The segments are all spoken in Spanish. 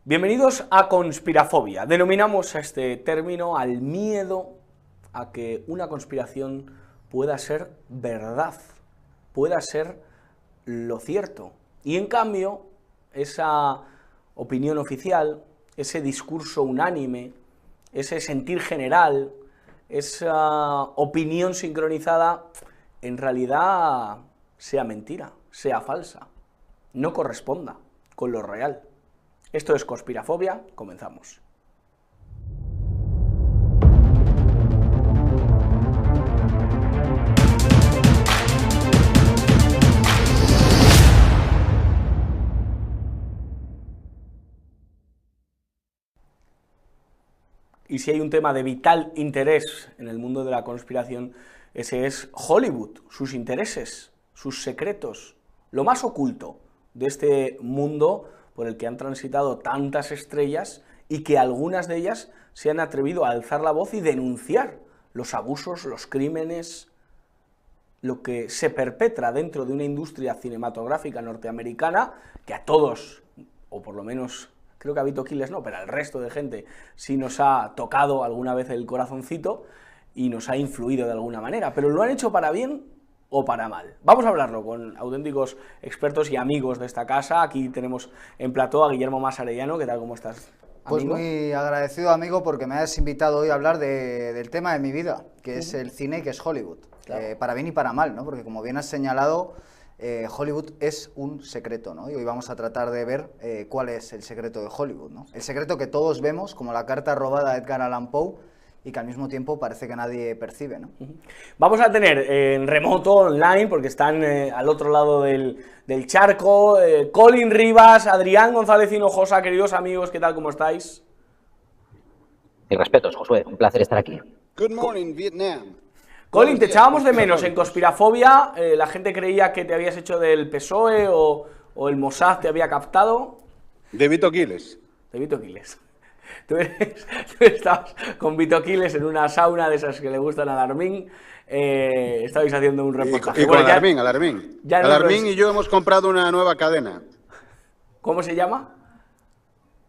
Bienvenidos a Conspirafobia. Denominamos a este término al miedo a que una conspiración pueda ser verdad, pueda ser lo cierto. Y en cambio, esa opinión oficial, ese discurso unánime, ese sentir general, esa opinión sincronizada, en realidad sea mentira, sea falsa, no corresponda con lo real. Esto es Conspirafobia, comenzamos. Y si hay un tema de vital interés en el mundo de la conspiración, ese es Hollywood, sus intereses, sus secretos, lo más oculto de este mundo por el que han transitado tantas estrellas y que algunas de ellas se han atrevido a alzar la voz y denunciar los abusos, los crímenes, lo que se perpetra dentro de una industria cinematográfica norteamericana que a todos, o por lo menos creo que a Vito Quiles no, pero al resto de gente sí nos ha tocado alguna vez el corazoncito y nos ha influido de alguna manera, pero lo han hecho para bien o para mal. Vamos a hablarlo con auténticos expertos y amigos de esta casa. Aquí tenemos en plató a Guillermo Masarellano. ¿Qué tal? ¿Cómo estás, amigo? Pues muy agradecido, amigo, porque me has invitado hoy a hablar del tema de mi vida, que es el cine y que es Hollywood. Claro. Para bien y para mal, ¿no? Porque como bien has señalado, Hollywood es un secreto, ¿no? Y hoy vamos a tratar de ver cuál es el secreto de Hollywood, ¿no? El secreto que todos vemos, como la carta robada de Edgar Allan Poe, y que al mismo tiempo parece que nadie percibe, ¿no? Vamos a tener en remoto, online, porque están al otro lado del charco, Colin Rivas, Adrián González Hinojosa. Queridos amigos, ¿qué tal? ¿Cómo estáis? Mis respetos, Josué, un placer estar aquí. Good morning, Vietnam. Colin, te echábamos de menos en Conspirafobia. La gente creía que te habías hecho del PSOE o el Mossad te había captado. De Vito Quiles. De Vito Quiles. Tú estabas con Vito Quiles en una sauna de esas que le gustan a Alarmín. Estabais haciendo un reportaje. Y con Alarmín. Alarmín y yo hemos comprado una nueva cadena. ¿Cómo se llama?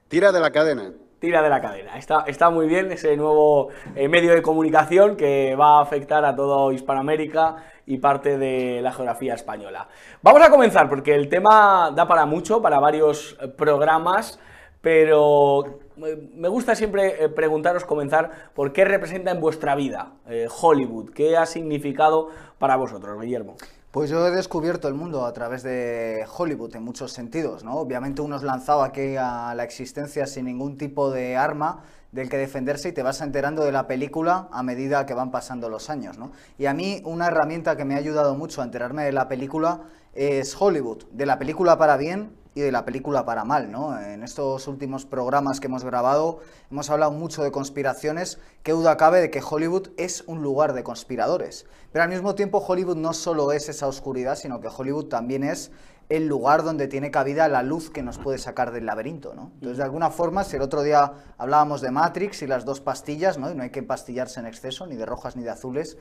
Tira de la cadena. Tira de la cadena. Está muy bien ese nuevo medio de comunicación que va a afectar a toda Hispanoamérica y parte de la geografía española. Vamos a comenzar porque el tema da para mucho, para varios programas, pero me gusta siempre preguntaros, comenzar, ¿por qué representa en vuestra vida Hollywood? ¿Qué ha significado para vosotros, Guillermo? Pues yo he descubierto el mundo a través de Hollywood en muchos sentidos, ¿no? Obviamente uno es lanzado aquí a la existencia sin ningún tipo de arma del que defenderse y te vas enterando de la película a medida que van pasando los años, ¿no? Y a mí una herramienta que me ha ayudado mucho a enterarme de la película es Hollywood, de la película para bien y de la película para mal, ¿no? En estos últimos programas que hemos grabado hemos hablado mucho de conspiraciones, qué duda cabe de que Hollywood es un lugar de conspiradores, pero al mismo tiempo Hollywood no solo es esa oscuridad, sino que Hollywood también es el lugar donde tiene cabida la luz que nos puede sacar del laberinto, ¿no? Entonces, de alguna forma, si el otro día hablábamos de Matrix y las dos pastillas, ¿no? Y no hay que empastillarse en exceso, ni de rojas ni de azules,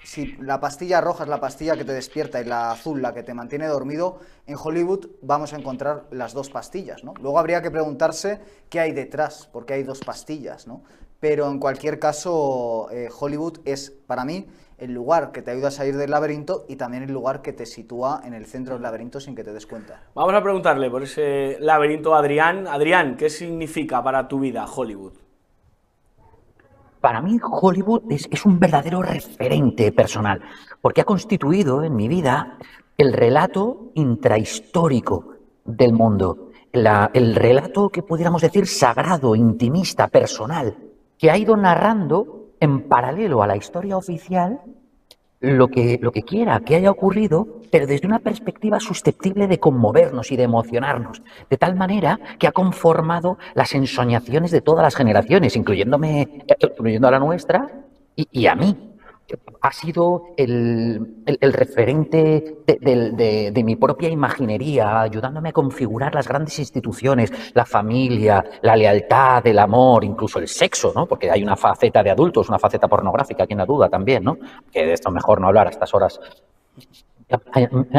si la pastilla roja es la pastilla que te despierta y la azul la que te mantiene dormido, en Hollywood vamos a encontrar las dos pastillas, ¿no? Luego habría que preguntarse qué hay detrás, por qué hay dos pastillas, ¿no? Pero en cualquier caso, Hollywood es, para mí, el lugar que te ayuda a salir del laberinto y también el lugar que te sitúa en el centro del laberinto sin que te des cuenta. Vamos a preguntarle por ese laberinto a Adrián. Adrián, ¿qué significa para tu vida Hollywood? Para mí Hollywood es un verdadero referente personal, porque ha constituido en mi vida el relato intrahistórico del mundo, el relato que pudiéramos decir sagrado, intimista, personal, que ha ido narrando en paralelo a la historia oficial lo que quiera que haya ocurrido, pero desde una perspectiva susceptible de conmovernos y de emocionarnos, de tal manera que ha conformado las ensoñaciones de todas las generaciones, incluyendo a la nuestra y a mí. Ha sido el referente de mi propia imaginería, ayudándome a configurar las grandes instituciones, la familia, la lealtad, el amor, incluso el sexo, ¿no? Porque hay una faceta de adultos, una faceta pornográfica, quien la duda también, ¿no? Que de esto mejor no hablar a estas horas.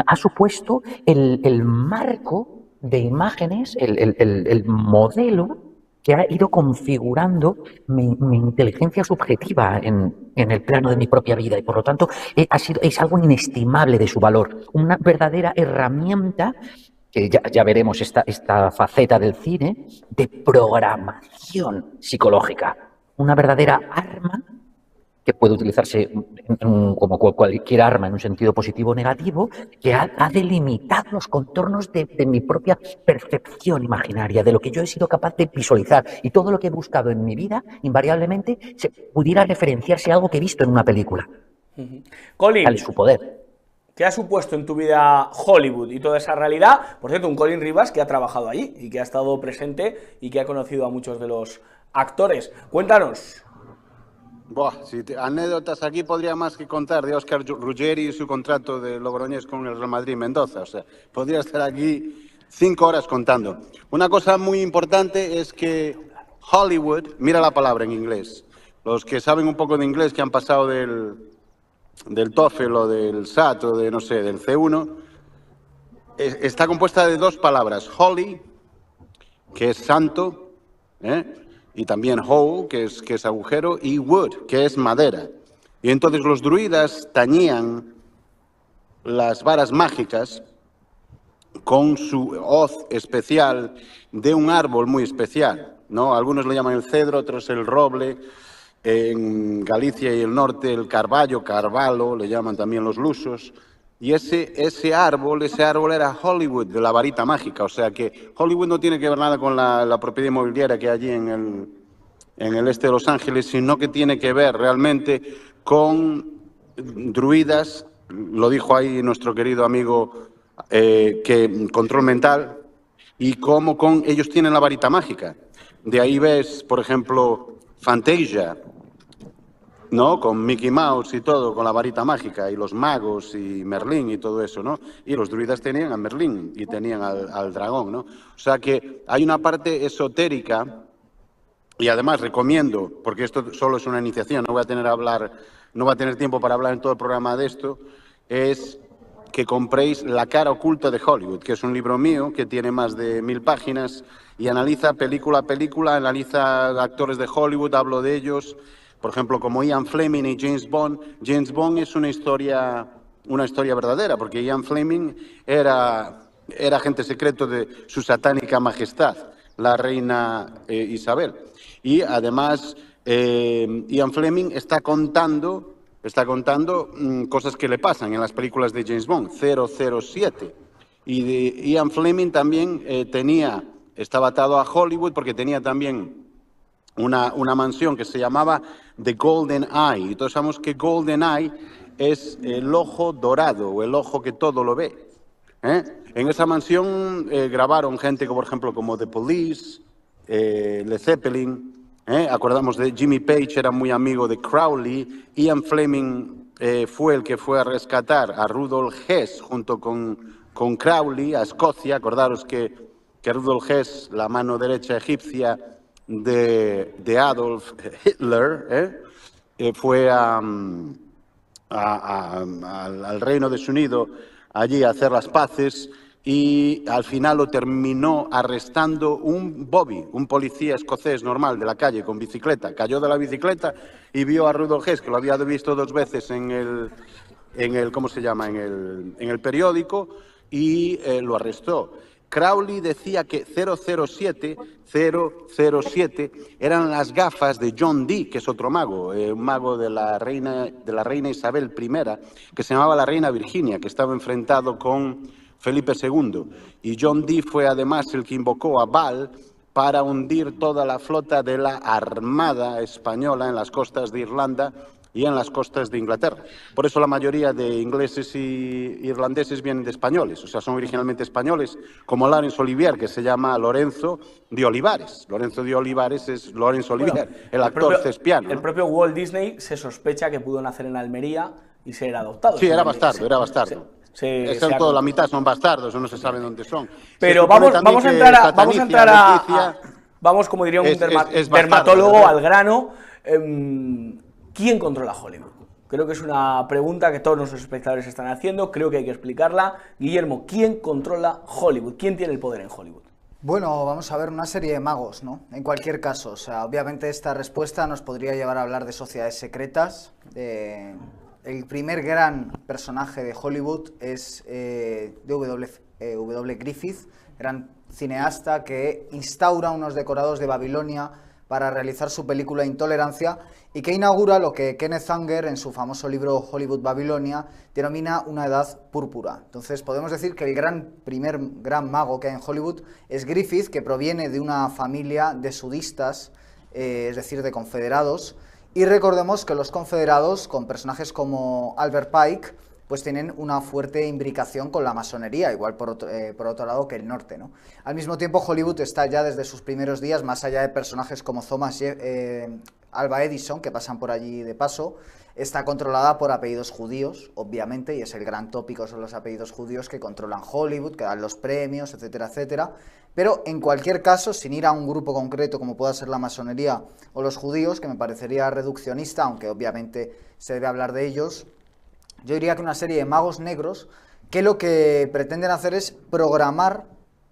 Ha supuesto el marco de imágenes, el modelo que ha ido configurando mi inteligencia subjetiva en el plano de mi propia vida y por lo tanto es algo inestimable de su valor, una verdadera herramienta que ya veremos esta faceta del cine de programación psicológica, una verdadera arma que puede utilizarse como cualquier arma en un sentido positivo o negativo, que ha delimitado los contornos de mi propia percepción imaginaria, de lo que yo he sido capaz de visualizar. Y todo lo que he buscado en mi vida, invariablemente, se pudiera referenciarse a algo que he visto en una película. Colin, Tal es su poder. ¿qué ha supuesto en tu vida Hollywood y toda esa realidad? Por cierto, un Colin Rivas que ha trabajado allí y que ha estado presente y que ha conocido a muchos de los actores. Cuéntanos. Buah, anécdotas aquí podría más que contar de Óscar Ruggeri y su contrato de Logroñés con el Real Madrid Mendoza. O sea, podría estar aquí 5 horas contando. Una cosa muy importante es que Hollywood, mira la palabra en inglés, los que saben un poco de inglés, que han pasado del TOEFL o del SAT o de, no sé, del C1, está compuesta de 2 palabras. Holly, que es santo, y también hole, que es agujero, y wood, que es madera. Y entonces los druidas tañían las varas mágicas con su hoz especial de un árbol muy especial, ¿no? Algunos le llaman el cedro, otros el roble. En Galicia y el norte el carvalho, le llaman también los lusos. Y ese árbol era Hollywood, de la varita mágica. O sea que Hollywood no tiene que ver nada con la propiedad inmobiliaria que hay allí en el este de Los Ángeles, sino que tiene que ver realmente con druidas, lo dijo ahí nuestro querido amigo, que control mental, y cómo ellos tienen la varita mágica. De ahí ves, por ejemplo, Fantasia, ¿no? Con Mickey Mouse y todo, con la varita mágica, y los magos y Merlín y todo eso, ¿no? Y los druidas tenían a Merlín y tenían al dragón, ¿no? O sea que hay una parte esotérica, y además recomiendo, porque esto solo es una iniciación, no voy a tener tiempo para hablar en todo el programa de esto, es que compréis La cara oculta de Hollywood, que es un libro mío que tiene más de 1000 páginas y analiza película a película, analiza actores de Hollywood, hablo de ellos, por ejemplo, como Ian Fleming y James Bond. James Bond es una historia verdadera, porque Ian Fleming era agente secreto de su satánica majestad, la reina Isabel. Y además, Ian Fleming está contando cosas que le pasan en las películas de James Bond, 007. Y de Ian Fleming también estaba atado a Hollywood porque tenía también una mansión que se llamaba The Golden Eye. Y todos sabemos que Golden Eye es el ojo dorado o el ojo que todo lo ve. En esa mansión grabaron gente, por ejemplo, como The Police, Led Zeppelin. Acordamos de Jimmy Page, era muy amigo de Crowley. Ian Fleming fue el que fue a rescatar a Rudolf Hess junto con Crowley a Escocia. Acordaros que Rudolf Hess, la mano derecha egipcia de Adolf Hitler, fue al Reino de su Unido allí a hacer las paces, y al final lo terminó arrestando un Bobby, un policía escocés normal de la calle con bicicleta. Cayó de la bicicleta y vio a Rudolf Hess, que lo había visto 2 veces en el ¿cómo se llama? En el periódico, y lo arrestó. Crowley decía que 007 eran las gafas de John Dee, que es otro mago, un mago de la reina Isabel I, que se llamaba la reina Virginia, que estaba enfrentado con Felipe II. Y John Dee fue además el que invocó a Baal para hundir toda la flota de la Armada española en las costas de Irlanda y en las costas de Inglaterra. Por eso la mayoría de ingleses y irlandeses vienen de españoles, o sea, son originalmente españoles, como Laurence Olivier, que se llama Lorenzo de Olivares. Lorenzo de Olivares es Laurence Olivier, el actor cespiano, ¿no? El propio Walt Disney se sospecha que pudo nacer en Almería y ser adoptado. Sí, era bastardo. La mitad son bastardos, o no se sabe dónde son. Pero vamos a entrar vamos, como diría un dermatólogo, al grano. ¿Quién controla Hollywood? Creo que es una pregunta que todos nuestros espectadores están haciendo, creo que hay que explicarla. Guillermo, ¿quién controla Hollywood? ¿Quién tiene el poder en Hollywood? Bueno, vamos a ver una serie de magos, ¿no? En cualquier caso, o sea, obviamente esta respuesta nos podría llevar a hablar de sociedades secretas. El primer gran personaje de Hollywood es W. Griffith, gran cineasta que instaura unos decorados de Babilonia para realizar su película Intolerancia y que inaugura lo que Kenneth Anger en su famoso libro Hollywood Babilonia denomina una edad púrpura. Entonces podemos decir que el primer gran mago que hay en Hollywood es Griffith, que proviene de una familia de sudistas, es decir, de confederados, y recordemos que los confederados, con personajes como Albert Pike, pues tienen una fuerte imbricación con la masonería, igual por otro lado que el norte, ¿no? Al mismo tiempo, Hollywood está ya desde sus primeros días, más allá de personajes como Alva Edison, que pasan por allí de paso, está controlada por apellidos judíos, obviamente, y es el gran tópico, son los apellidos judíos que controlan Hollywood, que dan los premios, etcétera, etcétera. Pero en cualquier caso, sin ir a un grupo concreto como pueda ser la masonería o los judíos, que me parecería reduccionista, aunque obviamente se debe hablar de ellos, yo diría que una serie de magos negros que lo que pretenden hacer es programar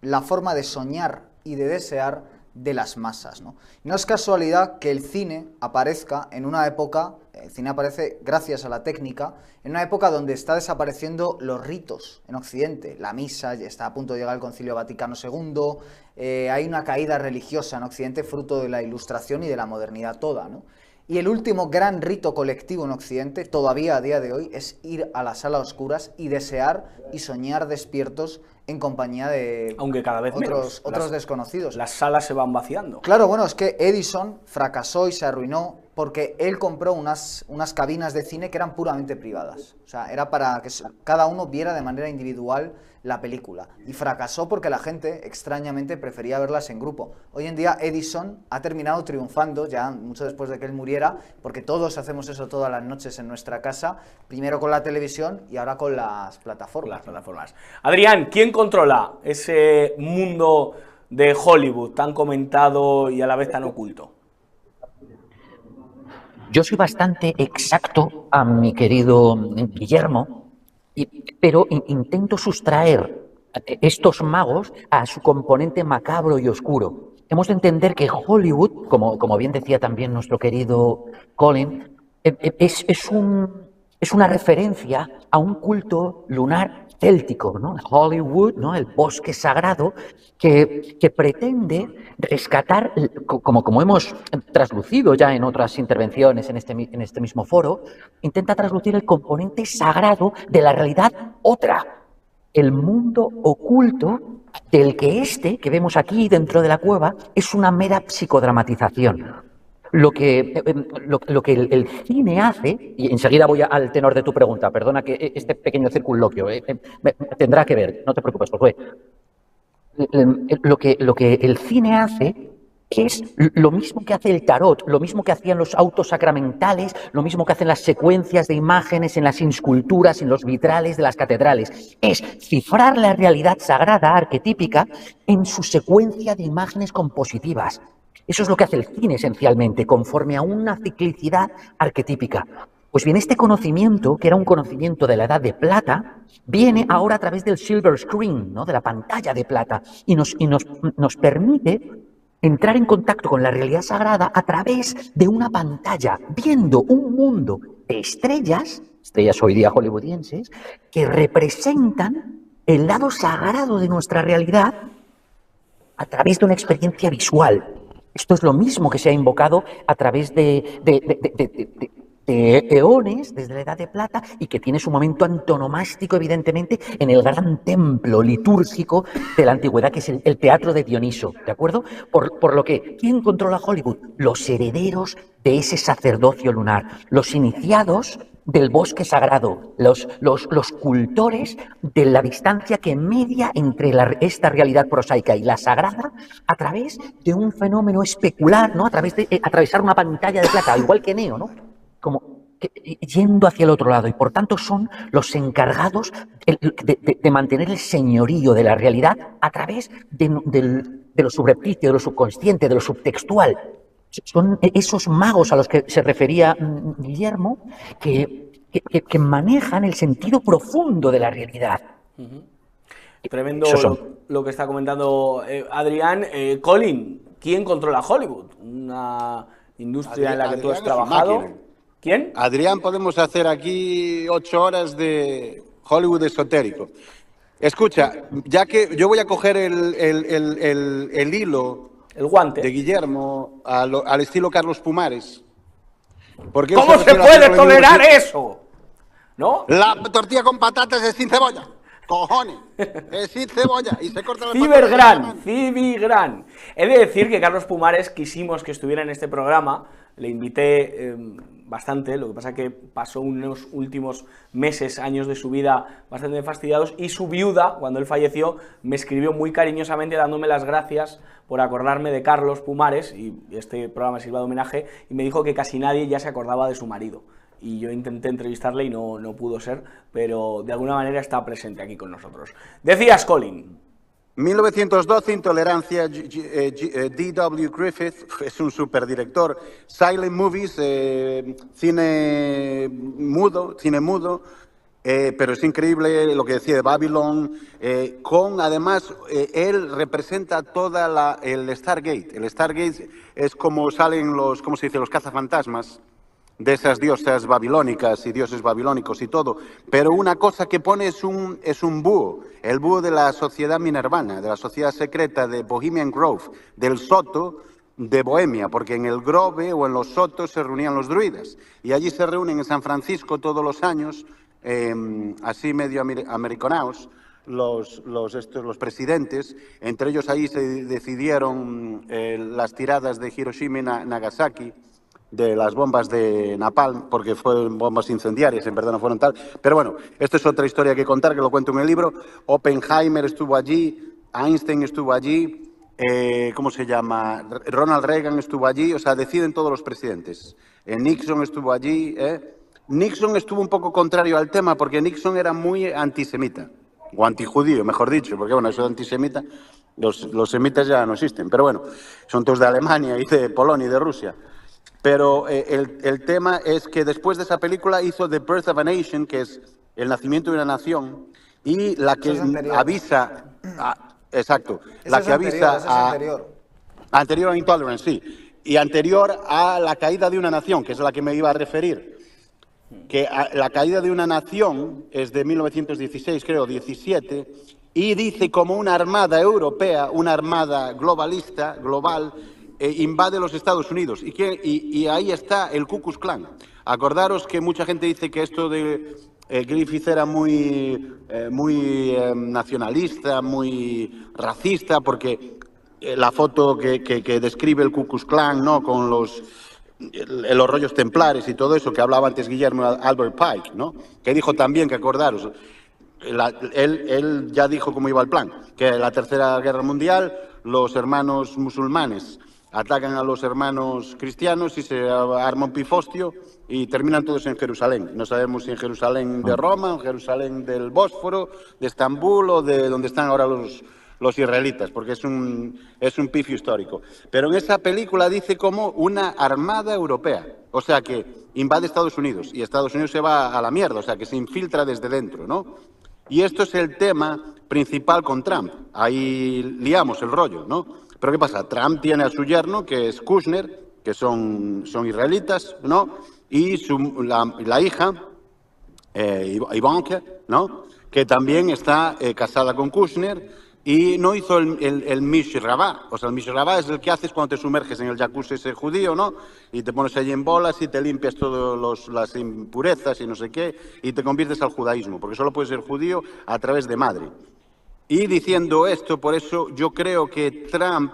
la forma de soñar y de desear de las masas, ¿no? No es casualidad que el cine aparezca en una época, el cine aparece gracias a la técnica, en una época donde está desapareciendo los ritos en Occidente. La misa ya está a punto de llegar al Concilio Vaticano II, hay una caída religiosa en Occidente fruto de la Ilustración y de la modernidad toda, ¿no? Y el último gran rito colectivo en Occidente, todavía a día de hoy, es ir a las salas oscuras y desear y soñar despiertos en compañía de aunque cada vez otros desconocidos. Las salas se van vaciando. Claro, bueno, es que Edison fracasó y se arruinó porque él compró unas cabinas de cine que eran puramente privadas. O sea, era para que cada uno viera de manera individual la película. Y fracasó porque la gente, extrañamente, prefería verlas en grupo. Hoy en día Edison ha terminado triunfando, ya mucho después de que él muriera, porque todos hacemos eso todas las noches en nuestra casa, primero con la televisión y ahora con las plataformas. Adrián, ¿quién controla ese mundo de Hollywood tan comentado y a la vez tan oculto? Yo soy bastante exacto a mi querido Guillermo, pero intento sustraer estos magos a su componente macabro y oscuro. Hemos de entender que Hollywood, como bien decía también nuestro querido Colin, es una referencia a un culto lunar céltico, ¿no? Hollywood, ¿no? El bosque sagrado que pretende rescatar, como hemos traslucido ya en otras intervenciones en este mismo foro, intenta traslucir el componente sagrado de la realidad otra, el mundo oculto del que vemos aquí dentro de la cueva es una mera psicodramatización. Lo que el cine hace, y enseguida voy al tenor de tu pregunta, perdona que este pequeño circunloquio tendrá que ver, no te preocupes, Josué. Lo que el cine hace es lo mismo que hace el tarot, lo mismo que hacían los autos sacramentales, lo mismo que hacen las secuencias de imágenes en las insculturas, en los vitrales de las catedrales. Es cifrar la realidad sagrada, arquetípica, en su secuencia de imágenes compositivas. Eso es lo que hace el cine esencialmente, conforme a una ciclicidad arquetípica. Pues bien, este conocimiento, que era un conocimiento de la Edad de Plata, viene ahora a través del silver screen, ¿no? De la pantalla de plata, y nos permite entrar en contacto con la realidad sagrada a través de una pantalla, viendo un mundo de estrellas hoy día hollywoodienses, que representan el lado sagrado de nuestra realidad a través de una experiencia visual. Esto es lo mismo que se ha invocado a través de eones, desde la Edad de Plata, y que tiene su momento antonomástico, evidentemente, en el gran templo litúrgico de la antigüedad, que es el teatro de Dioniso, ¿de acuerdo? Por lo que, ¿quién controla Hollywood? Los herederos de ese sacerdocio lunar, los iniciados del bosque sagrado, los cultores de la distancia que media entre esta realidad prosaica y la sagrada a través de un fenómeno especular, ¿no? A través de atravesar una pantalla de plata, igual que Neo, ¿no? Como yendo hacia el otro lado, y por tanto son los encargados de mantener el señorío de la realidad a través de lo subrepticio, de lo subconsciente, de lo subtextual. Son esos magos a los que se refería Guillermo, que que manejan el sentido profundo de la realidad. Tremendo Esos son. lo que está comentando Adrián. Colin, ¿quién controla Hollywood? Una industria en la que tú has Adrián es un trabajado. máquina. ¿Quién? Adrián, podemos hacer aquí 8 horas de Hollywood esotérico. Escucha, ya que yo voy a coger el hilo El guante. de Guillermo al estilo Carlos Pumares. Porque él ¿Cómo se refiere a puede hacerlo en tolerar 1900. eso? ¿No? La tortilla con patatas es sin cebolla. Cojones. Es sin cebolla. Y se corta las Cibergran, Cibigran. He de decir que Carlos Pumares quisimos que estuviera en este programa. Le invité bastante, lo que pasa que pasó unos últimos meses, años de su vida bastante fastidiados, y su viuda, cuando él falleció, me escribió muy cariñosamente dándome las gracias por acordarme de Carlos Pumares, y este programa sirva de homenaje, y me dijo que casi nadie ya se acordaba de su marido. Y yo intenté entrevistarle y no pudo ser, pero de alguna manera está presente aquí con nosotros. Decías, Colin. 1912, Intolerancia, D.W. Griffith, es un superdirector. Silent Movies, cine mudo, pero es increíble lo que decía de Babylon, además, él representa toda el Stargate. El Stargate es como salen los, ¿cómo se dice?, los cazafantasmas de esas diosas babilónicas y dioses babilónicos y todo, pero una cosa que pone es un búho, el búho de la sociedad minervana, de la sociedad secreta de Bohemian Grove, del soto de Bohemia, porque en el Grove o en los sotos se reunían los druidas, y allí se reúnen en San Francisco todos los años, así medio americanaos, los presidentes, entre ellos ahí se decidieron las tiradas de Hiroshima y Nagasaki, de las bombas de Napalm, porque fueron bombas incendiarias, en verdad no fueron tal. Pero bueno, esto es otra historia que contar, que lo cuento en el libro. Oppenheimer estuvo allí, Einstein estuvo allí, ¿cómo se llama? Ronald Reagan estuvo allí, o sea, deciden todos los presidentes. Nixon estuvo allí. Nixon estuvo un poco contrario al tema, porque Nixon era muy antisemita, o antijudío, mejor dicho, porque bueno, eso de antisemita, los semitas ya no existen, pero bueno, son todos de Alemania y de Polonia y de Rusia. Pero el tema es que después de esa película hizo The Birth of a Nation, que es El nacimiento de una nación, y la que avisa... exacto. La que avisa anterior a Intolerance, sí. Y anterior a la caída de una nación, que es a la que me iba a referir. Que la caída de una nación es de 1916, creo, 17, y dice como una armada europea, una armada globalista, global, invade los Estados Unidos. Y ahí está el Ku Klux Klan. Acordaros que mucha gente dice que esto de Griffith era muy nacionalista, muy racista, porque la foto que describe el Ku Klux Klan, ¿no?, con los rollos templares y todo eso, que hablaba antes Guillermo Albert Pike, ¿no?, que dijo también, que acordaros, él ya dijo cómo iba el plan, que en la Tercera Guerra Mundial los hermanos musulmanes atacan a los hermanos cristianos y se arma un pifostio y terminan todos en Jerusalén. No sabemos si en Jerusalén de Roma, en Jerusalén del Bósforo, de Estambul o de donde están ahora los israelitas, porque es un pifio histórico. Pero en esa película dice como una armada europea, o sea que invade Estados Unidos y Estados Unidos se va a la mierda, o sea que se infiltra desde dentro, ¿no? Y esto es el tema principal con Trump. Ahí liamos el rollo, ¿no? Pero ¿qué pasa? Trump tiene a su yerno, que es Kushner, que son israelitas, ¿no? Y la hija, Ivanka, ¿no?, que también está casada con Kushner, y no hizo el Mishravá. O sea, el Mishravá es el que haces cuando te sumerges en el jacuzzi ese judío, ¿no? Y te pones allí en bolas y te limpias todas las impurezas y no sé qué, y te conviertes al judaísmo, porque solo puedes ser judío a través de madre. Y diciendo esto, por eso yo creo que Trump,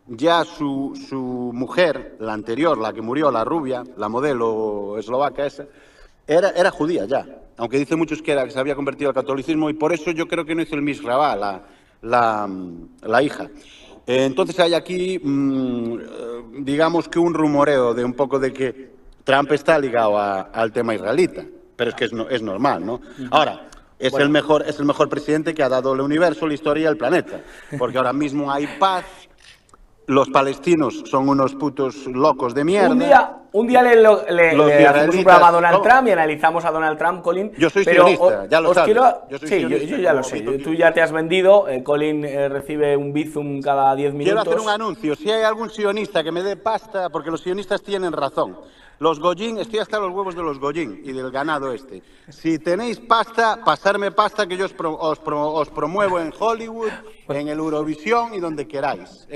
ya su mujer, la anterior, la que murió, la rubia, la modelo eslovaca esa, era judía ya, aunque dice muchos que se había convertido al catolicismo, y por eso yo creo que no hizo el Mishravá, la hija. Entonces hay aquí, digamos que un rumoreo de un poco de que Trump está ligado al tema israelita, pero es que es normal, ¿no? Ahora, es el mejor presidente que ha dado el universo, la historia y el planeta, porque ahora mismo hay paz, los palestinos son unos putos locos de mierda. Un día le Los hacemos un programa a Donald ¿cómo? Trump y analizamos a Donald Trump, Colin. Yo soy pero sionista, ya lo sabes. Yo soy sí, sionista, yo ya lo sé. como Tú ya te has vendido. Colin recibe un bizum cada 10 minutos. Quiero hacer un anuncio. Si hay algún sionista que me dé pasta, porque los sionistas tienen razón. Los Goyín, estoy hasta los huevos de los Goyín y del ganado este. Si tenéis pasta, pasarme pasta que yo os promuevo en Hollywood, en el Eurovisión y donde queráis.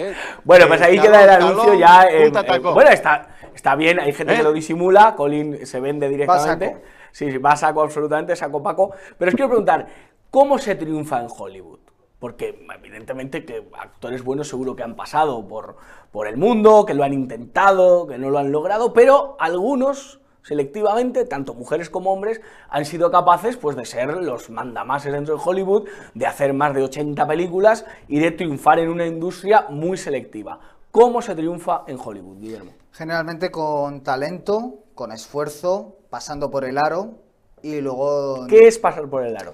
Bueno, pues ahí queda el anuncio ya. Punta Tacón. Bueno, está bien, hay gente que lo disimula. Colin se vende directamente. Sí, va a saco absolutamente, saco Paco. Pero os quiero preguntar, ¿cómo se triunfa en Hollywood? Porque evidentemente que actores buenos seguro que han pasado por el mundo, que lo han intentado, que no lo han logrado, pero algunos, selectivamente, tanto mujeres como hombres, han sido capaces pues, de ser los mandamases dentro de Hollywood, de hacer más de 80 películas y de triunfar en una industria muy selectiva. ¿Cómo se triunfa en Hollywood, Guillermo? Generalmente con talento, con esfuerzo, pasando por el aro y luego... ¿Qué es pasar por el aro?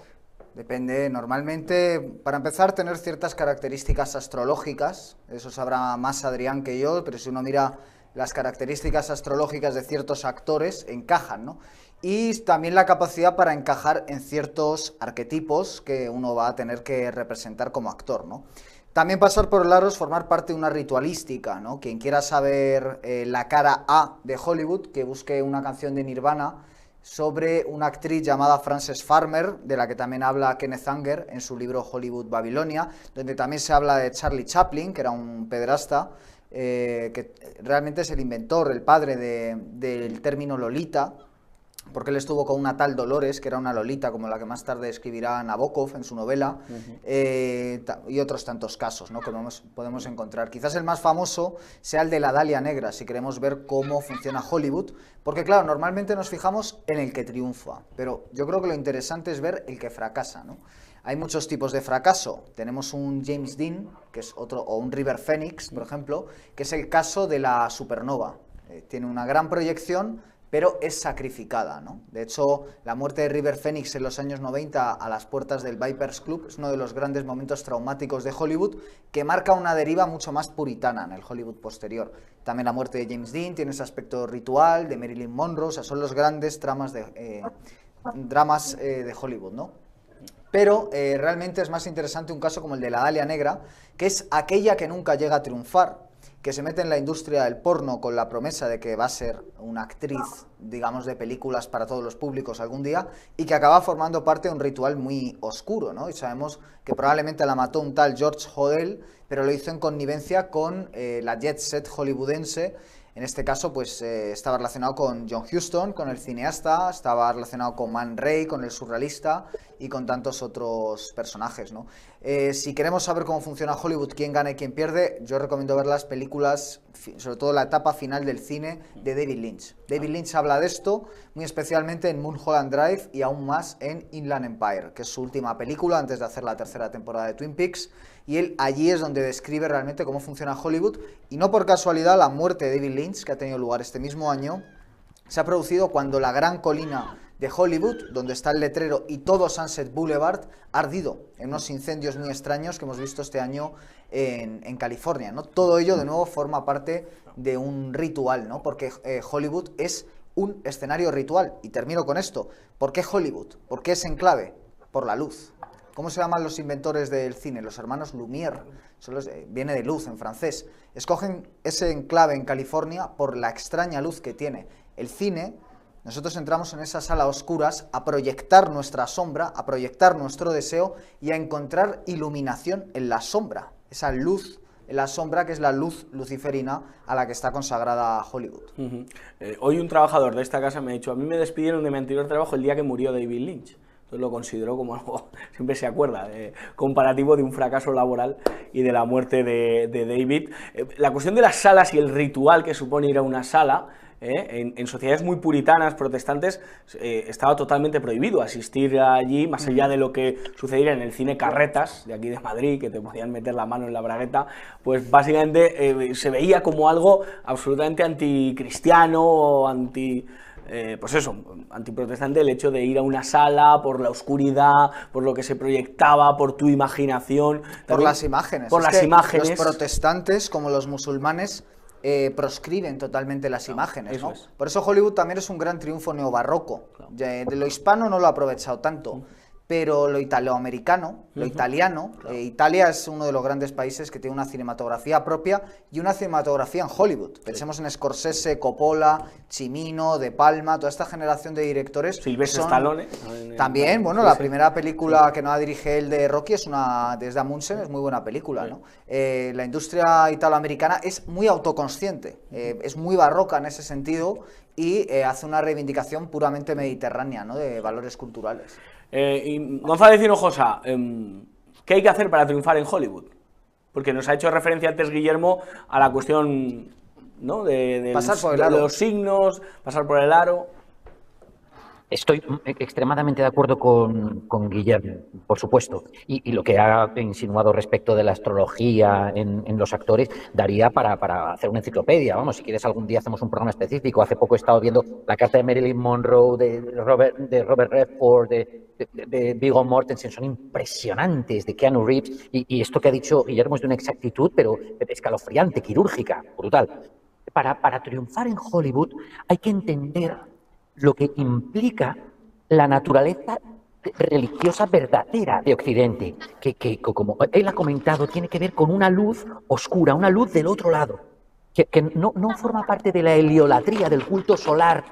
Depende, normalmente, para empezar, tener ciertas características astrológicas, eso sabrá más Adrián que yo, pero si uno mira las características astrológicas de ciertos actores, encajan, ¿no? Y también la capacidad para encajar en ciertos arquetipos que uno va a tener que representar como actor, ¿no? También pasar por el aro es formar parte de una ritualística, ¿no? Quien quiera saber la cara A de Hollywood, que busque una canción de Nirvana sobre una actriz llamada Frances Farmer, de la que también habla Kenneth Anger en su libro Hollywood Babilonia, donde también se habla de Charlie Chaplin, que era un pederasta, que realmente es el inventor, el padre del término Lolita, porque él estuvo con una tal Dolores, que era una Lolita, como la que más tarde escribirá Nabokov en su novela, y otros tantos casos, ¿no? Que podemos encontrar. Quizás el más famoso sea el de la Dalia Negra, si queremos ver cómo funciona Hollywood, porque claro, normalmente nos fijamos en el que triunfa, pero yo creo que lo interesante es ver el que fracasa, ¿no? Hay muchos tipos de fracaso. Tenemos un James Dean, que es otro, o un River Phoenix, por ejemplo, que es el caso de la supernova. Tiene una gran proyección, pero es sacrificada, ¿no? De hecho, la muerte de River Phoenix en los años 90 a las puertas del Vipers Club es uno de los grandes momentos traumáticos de Hollywood que marca una deriva mucho más puritana en el Hollywood posterior. También la muerte de James Dean tiene ese aspecto ritual, de Marilyn Monroe, o sea, son los grandes dramas de Hollywood, ¿no? Pero realmente es más interesante un caso como el de la Dalia Negra, que es aquella que nunca llega a triunfar, que se mete en la industria del porno con la promesa de que va a ser una actriz, digamos, de películas para todos los públicos algún día, y que acaba formando parte de un ritual muy oscuro, ¿no? Y sabemos que probablemente la mató un tal George Hodel, pero lo hizo en connivencia con la jet set hollywoodense. En este caso, pues estaba relacionado con John Huston, con el cineasta, estaba relacionado con Man Ray, con el surrealista y con tantos otros personajes, ¿no? Si queremos saber cómo funciona Hollywood, quién gana y quién pierde, yo recomiendo ver las películas, sobre todo la etapa final del cine de David Lynch. David Lynch habla de esto muy especialmente en Mulholland Drive y aún más en Inland Empire, que es su última película antes de hacer la tercera temporada de Twin Peaks. Y él allí es donde describe realmente cómo funciona Hollywood, y no por casualidad la muerte de David Lynch, que ha tenido lugar este mismo año, se ha producido cuando la gran colina de Hollywood, donde está el letrero y todo Sunset Boulevard, ha ardido en unos incendios muy extraños que hemos visto este año en California, ¿no? Todo ello de nuevo forma parte de un ritual, ¿no? Porque Hollywood es un escenario ritual. Y termino con esto. ¿Por qué Hollywood? ¿Por qué es enclave? Por la luz. ¿Cómo se llaman los inventores del cine? Los hermanos Lumière, viene de luz en francés. Escogen ese enclave en California por la extraña luz que tiene. El cine, nosotros entramos en esa sala a oscuras a proyectar nuestra sombra, a proyectar nuestro deseo y a encontrar iluminación en la sombra. Esa luz en la sombra, que es la luz luciferina a la que está consagrada Hollywood. Hoy un trabajador de esta casa me ha dicho: a mí me despidieron de mi anterior trabajo el día que murió David Lynch. Entonces lo consideró como algo, siempre se acuerda, comparativo de un fracaso laboral y de la muerte de David. La cuestión de las salas y el ritual que supone ir a una sala, en sociedades muy puritanas, protestantes, estaba totalmente prohibido asistir allí, más allá de lo que sucediera en el cine Carretas, de aquí de Madrid, que te podían meter la mano en la bragueta. Pues básicamente se veía como algo absolutamente anticristiano o pues eso, antiprotestante, el hecho de ir a una sala por la oscuridad, por lo que se proyectaba, por tu imaginación. Por las imágenes. Por las imágenes. Los protestantes, como los musulmanes, proscriben totalmente las imágenes, eso ¿no? es. Por eso Hollywood también es un gran triunfo neobarroco. De lo hispano no lo ha aprovechado tanto, pero lo italoamericano, lo italiano, Italia es uno de los grandes países que tiene una cinematografía propia y una cinematografía en Hollywood. Pensemos en Scorsese, Coppola, Cimino, De Palma, toda esta generación de directores. Silvestre Stallone. También, bueno, la primera película que no dirige él de Rocky es una desde Amundsen, es muy buena película, ¿no? La industria italoamericana es muy autoconsciente, es muy barroca en ese sentido y hace una reivindicación puramente mediterránea, ¿no? De valores culturales. Y González Hinojosa, ¿qué hay que hacer para triunfar en Hollywood? Porque nos ha hecho referencia antes Guillermo a la cuestión, ¿no? Pasar por el aro. de los signos, pasar por el aro. Estoy extremadamente de acuerdo con Guillermo, por supuesto. Y lo que ha insinuado respecto de la astrología en los actores daría para hacer una enciclopedia. Vamos, si quieres algún día hacemos un programa específico. Hace poco he estado viendo la carta de Marilyn Monroe, de Robert Redford, de Viggo Mortensen. Son impresionantes, de Keanu Reeves. Y esto que ha dicho Guillermo es de una exactitud, pero escalofriante, quirúrgica, brutal. Para triunfar en Hollywood hay que entender lo que implica la naturaleza religiosa verdadera de Occidente, que como él ha comentado, tiene que ver con una luz oscura, una luz del otro lado, que no forma parte de la heliolatría, del culto solar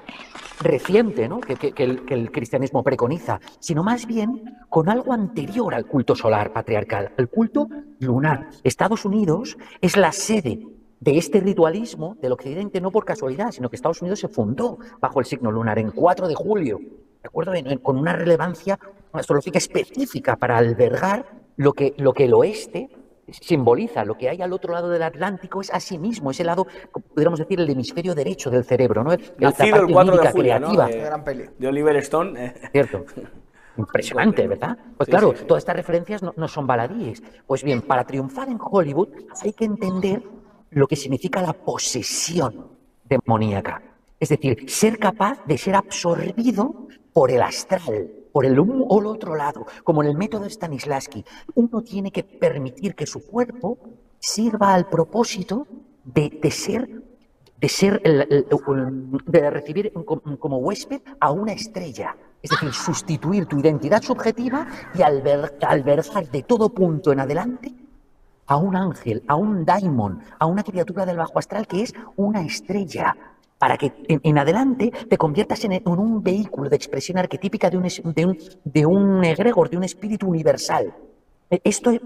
reciente, ¿no? que el cristianismo preconiza, sino más bien con algo anterior al culto solar patriarcal, el culto lunar. Estados Unidos es la sede de este ritualismo del Occidente, no por casualidad, sino que Estados Unidos se fundó bajo el signo lunar en 4 de julio, ¿de acuerdo? Con una relevancia astrológica específica para albergar lo que el oeste simboliza. Lo que hay al otro lado del Atlántico es asimismo, ese lado, podríamos decir, el hemisferio derecho del cerebro, ¿no? Nacido el 4 de julio, creativa, ¿no? Gran peli. De Oliver Stone. ¿cierto? Impresionante, ¿verdad? Pues Sí, claro, sí. todas estas referencias no son baladíes. Pues bien, para triunfar en Hollywood hay que entender lo que significa la posesión demoníaca. Es decir, ser capaz de ser absorbido por el astral, por el uno o el otro lado, como en el método Stanislavski. Uno tiene que permitir que su cuerpo sirva al propósito de recibir como huésped a una estrella. Es decir, sustituir tu identidad subjetiva y albergar de todo punto en adelante a un ángel, a un daimon, a una criatura del bajo astral que es una estrella, para que en adelante te conviertas en un vehículo de expresión arquetípica de un egregor, de un espíritu universal.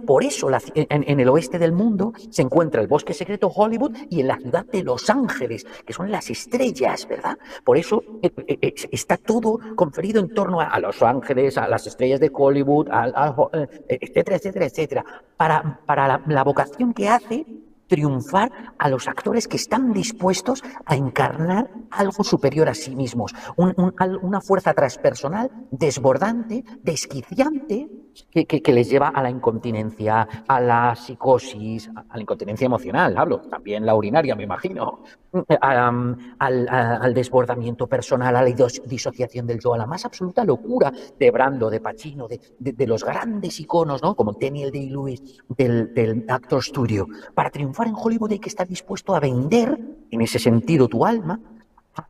Por eso en el oeste del mundo se encuentra el bosque secreto Hollywood y en la ciudad de Los Ángeles, que son las estrellas, ¿verdad? Por eso está todo conferido en torno a Los Ángeles, a las estrellas de Hollywood, etcétera, etcétera, etcétera, para la vocación que hace triunfar a los actores que están dispuestos a encarnar algo superior a sí mismos, una fuerza transpersonal desbordante, desquiciante, que les lleva a la incontinencia, a la psicosis, a la incontinencia emocional, hablo, también la urinaria, me imagino, al desbordamiento personal, a la disociación del yo, a la más absoluta locura de Brando, de Pacino, de los grandes iconos, ¿no? Como Daniel Day-Lewis del Actor Studio. Para triunfar en Hollywood hay que estar dispuesto a vender, en ese sentido, tu alma,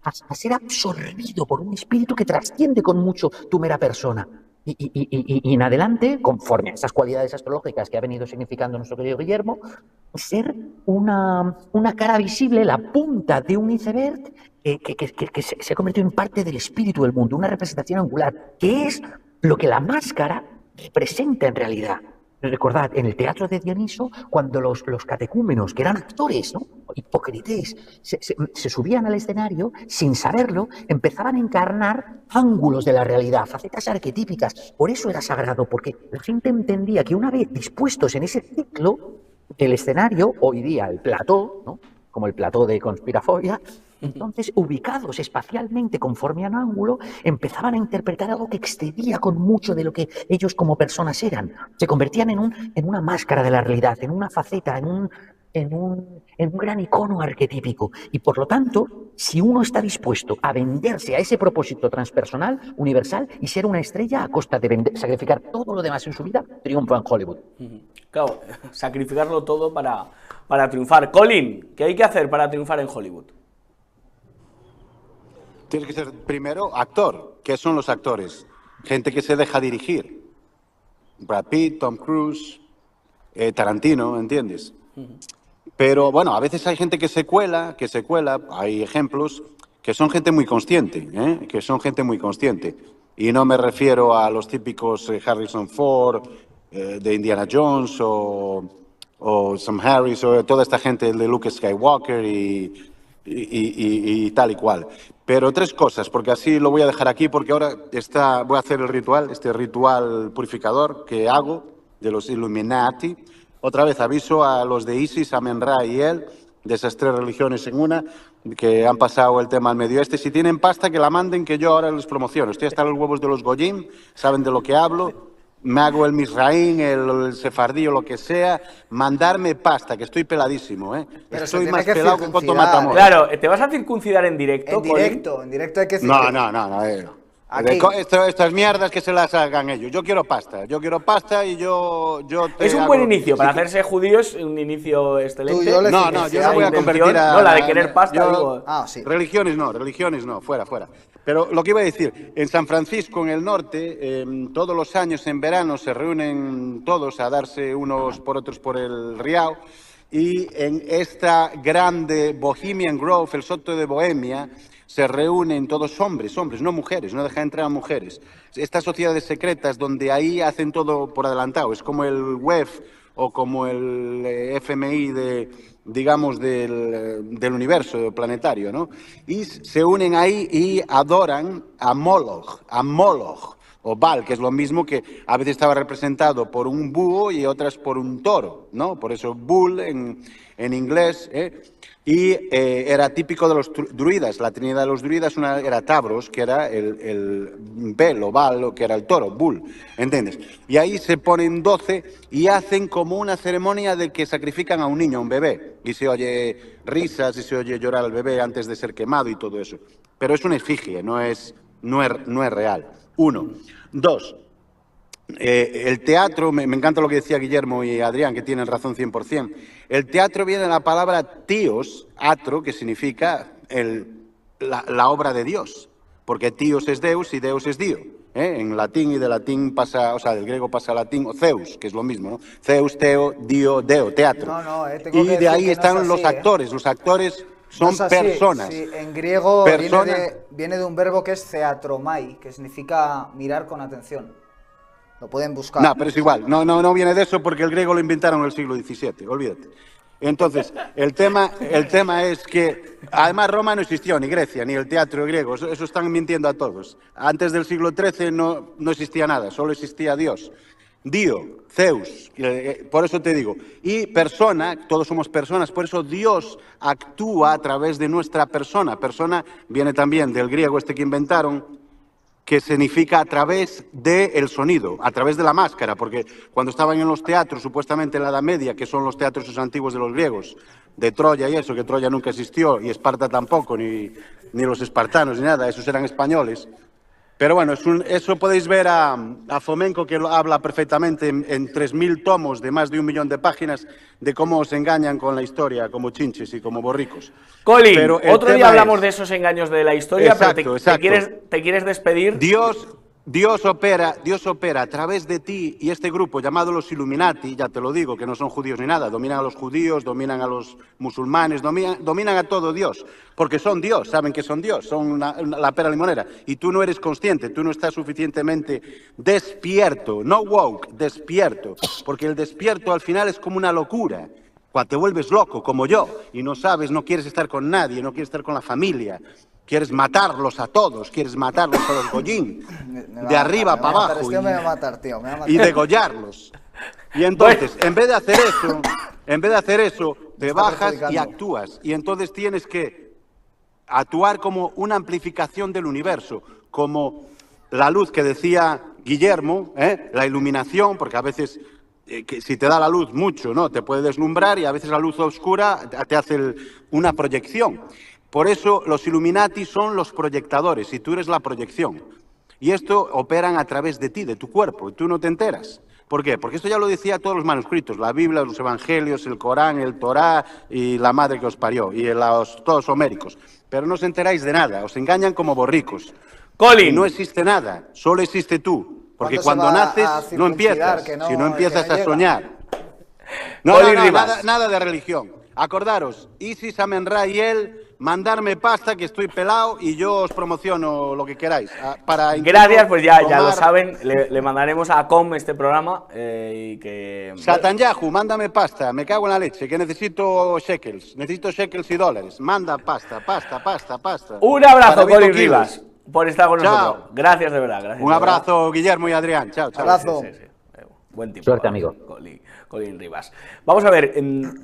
a ser absorbido por un espíritu que trasciende con mucho tu mera persona. Y en adelante, conforme a esas cualidades astrológicas que ha venido significando nuestro querido Guillermo, ser una cara visible, la punta de un iceberg que se ha convertido en parte del espíritu del mundo, una representación angular, que es lo que la máscara representa en realidad. Recordad, en el teatro de Dioniso, cuando los catecúmenos, que eran actores, ¿no? Hipócritas, se subían al escenario, sin saberlo, empezaban a encarnar ángulos de la realidad, facetas arquetípicas. Por eso era sagrado, porque la gente entendía que una vez dispuestos en ese ciclo, el escenario, hoy día el plató, ¿no? Como el plató de Conspirafobia, entonces, ubicados espacialmente conforme a un ángulo, empezaban a interpretar algo que excedía con mucho de lo que ellos como personas eran. Se convertían en una máscara de la realidad, en una faceta, en un gran icono arquetípico. Y por lo tanto, si uno está dispuesto a venderse a ese propósito transpersonal, universal, y ser una estrella a costa de sacrificar todo lo demás en su vida, triunfa en Hollywood. Claro, sacrificarlo todo para triunfar. Colin, ¿qué hay que hacer para triunfar en Hollywood? Tienes que ser primero actor. ¿Qué son los actores? Gente que se deja dirigir. Brad Pitt, Tom Cruise, Tarantino, ¿entiendes? Pero bueno, a veces hay gente que se cuela, hay ejemplos que son gente muy consciente, que son gente muy consciente. Y no me refiero a los típicos Harrison Ford, de Indiana Jones, o Sam Harris, o toda esta gente de Luke Skywalker y tal y cual. Pero tres cosas, porque así lo voy a dejar aquí, porque ahora voy a hacer el ritual, este ritual purificador que hago de los Illuminati. Otra vez aviso a los de ISIS, Amen-Ra y él, de esas tres religiones en una, que han pasado el tema al Medio Oeste. Si tienen pasta, que la manden, que yo ahora les promociono. Estoy hasta los huevos de los Goyim, saben de lo que hablo. Me hago el Misraín, el sefardí o lo que sea, mandarme pasta, que estoy peladísimo, ¿eh? Pero estoy más pelado que Coto Matamoros. Claro, ¿te vas a circuncidar en directo, En directo hay que decir. No. Aquí. Estas mierdas que se las hagan ellos. Yo quiero pasta y yo te Es un hago buen lo que- inicio, para hacerse judío es un inicio excelente. Tú, yo le- No, yo no voy a intención, convertir a... no, la de querer pasta, yo- digo. Sí. Religiones no, fuera. Pero lo que iba a decir, en San Francisco, en el norte, todos los años en verano se reúnen todos a darse unos por otros por el Riao, y en esta grande Bohemian Grove, el Soto de Bohemia, se reúnen todos hombres, no mujeres, no deja entrar a mujeres. Estas sociedades secretas donde ahí hacen todo por adelantado, es como el WEF o como el FMI digamos, del universo planetario, ¿no? Y se unen ahí y adoran a Moloch, o Baal, que es lo mismo, que a veces estaba representado por un búho y otras por un toro, ¿no? Por eso bull en inglés, Y era típico de los druidas. La trinidad de los druidas era Tabros, que era el Bel o Baal, que era el toro, Bull, ¿entiendes? Y ahí se ponen 12 y hacen como una ceremonia de que sacrifican a un niño, a un bebé. Y se oye risas y se oye llorar al bebé antes de ser quemado y todo eso. Pero es una efigie, no es real. 1. 2. El teatro, me encanta lo que decía Guillermo y Adrián, que tienen razón 100%. El teatro viene de la palabra tíos, atro, que significa la obra de Dios, porque tíos es Deus y Deus es Dio. En latín, y de latín pasa, o sea, del griego pasa al latín, o Zeus, que es lo mismo, ¿no? Zeus, Teo, Dio, Deo, teatro. Tengo Y que de ahí decir que no están es así, los actores. Los actores son No es así. personas. Sí, en griego Personas. viene de un verbo que es theatromai, que significa mirar con atención. Lo pueden buscar. No, pero es igual. No viene de eso porque el griego lo inventaron en el siglo XVII, olvídate. Entonces, el tema es que, además, Roma no existió, ni Grecia, ni el teatro griego. Eso están mintiendo a todos. Antes del siglo XIII no existía nada, solo existía Dios. Dio, Zeus, por eso te digo. Y persona, todos somos personas, por eso Dios actúa a través de nuestra persona. Persona viene también del griego este que inventaron, que significa a través del sonido, a través de la máscara, porque cuando estaban en los teatros, supuestamente en la Edad Media, que son los teatros esos antiguos de los griegos, de Troya y eso, que Troya nunca existió, y Esparta tampoco, ni los espartanos, ni nada, esos eran españoles. Pero bueno, eso podéis ver a Fomenko, que lo habla perfectamente en 3.000 tomos de más de 1 millón de páginas, de cómo os engañan con la historia, como chinches y como borricos. Colin, Pero el otro día tema hablamos es- de esos engaños de la historia, Exacto, pero exacto. te quieres despedir. Dios opera a través de ti, y este grupo llamado los Illuminati, ya te lo digo, que no son judíos ni nada, dominan a los judíos, dominan a los musulmanes, dominan a todo Dios, porque son Dios, saben que son Dios, son la pera limonera, y tú no eres consciente, tú no estás suficientemente despierto, no woke, despierto, porque el despierto al final es como una locura. Cuando te vuelves loco, como yo, y no sabes, no quieres estar con nadie, no quieres estar con la familia, quieres matarlos a todos, quieres matarlos a los Goyín, de arriba para abajo, Este me va a matar, tío. Me va a matar. y degollarlos. Y entonces, en vez de hacer eso, te está bajas y perjudicando. actúas. Y entonces tienes que actuar como una amplificación del universo, como la luz que decía Guillermo, la iluminación, porque a veces que si te da la luz mucho, ¿no? Te puede deslumbrar y a veces la luz oscura te hace una proyección. Por eso los Illuminati son los proyectadores y tú eres la proyección. Y esto operan a través de ti, de tu cuerpo, y tú no te enteras. ¿Por qué? Porque esto ya lo decía todos los manuscritos, la Biblia, los Evangelios, el Corán, el Torá y la madre que os parió, y todos homéricos. Pero no os enteráis de nada, os engañan como borricos. Colin. Y no existe nada, solo existe tú. Porque cuando naces no empiezas, sino empiezas a soñar. No, nada de religión. Acordaros, Isis, Amen-Ra y él, mandarme pasta que estoy pelado y yo os promociono lo que queráis. Gracias, pues ya lo saben, le mandaremos a Com este programa y que... Satanyahu, mándame pasta, me cago en la leche, que necesito shekels y dólares. Manda pasta. Un abrazo, Colin Rivas, por estar con nosotros. Gracias de verdad. Gracias, un abrazo, Guillermo y Adrián. Chao. Abrazo. Sí. Buen tiempo. Suerte, amigo. Colin Rivas. Vamos a ver,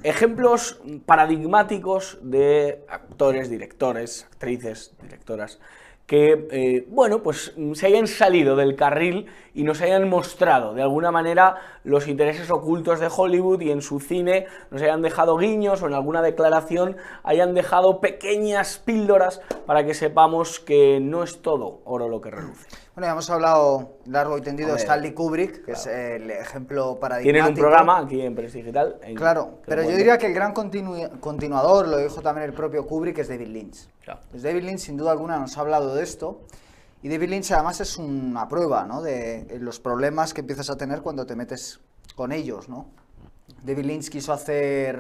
ejemplos paradigmáticos de actores, directores, actrices, directoras, que, bueno, pues se hayan salido del carril y nos hayan mostrado, de alguna manera, los intereses ocultos de Hollywood y en su cine nos hayan dejado guiños o en alguna declaración hayan dejado pequeñas píldoras para que sepamos que no es todo oro lo que reluce. Bueno, ya hemos hablado largo y tendido de Stanley Kubrick, que es el ejemplo paradigmático. Tienen un programa aquí en Press Digital. Claro, pero yo diría que el gran continuador, lo dijo también el propio Kubrick, es David Lynch. Claro. Pues David Lynch, sin duda alguna, nos ha hablado de esto. Y David Lynch, además, es una prueba, ¿no?, de los problemas que empiezas a tener cuando te metes con ellos, ¿no? David Lynch quiso hacer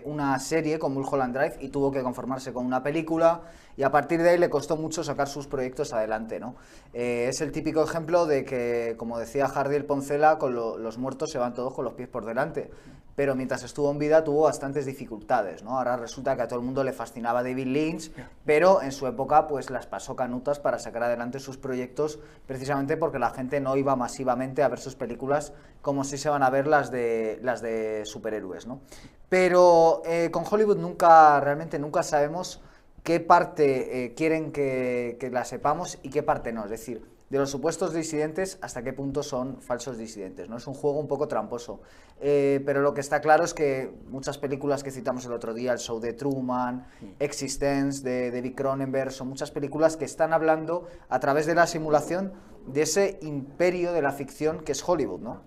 una serie con Mulholland Drive y tuvo que conformarse con una película, y a partir de ahí le costó mucho sacar sus proyectos adelante, ¿no? Es el típico ejemplo de que, como decía Jardiel Poncela, con los muertos se van todos con los pies por delante, pero mientras estuvo en vida tuvo bastantes dificultades, ¿no? Ahora resulta que a todo el mundo le fascinaba David Lynch, pero en su época pues las pasó canutas para sacar adelante sus proyectos, precisamente porque la gente no iba masivamente a ver sus películas como si se van a ver las de superhéroes, ¿no? Pero con Hollywood realmente nunca sabemos qué parte quieren que la sepamos y qué parte no, es decir, de los supuestos disidentes hasta qué punto son falsos disidentes, ¿no? Es un juego un poco tramposo, pero lo que está claro es que muchas películas que citamos el otro día, El show de Truman, Existence de David Cronenberg, son muchas películas que están hablando a través de la simulación de ese imperio de la ficción que es Hollywood, ¿no?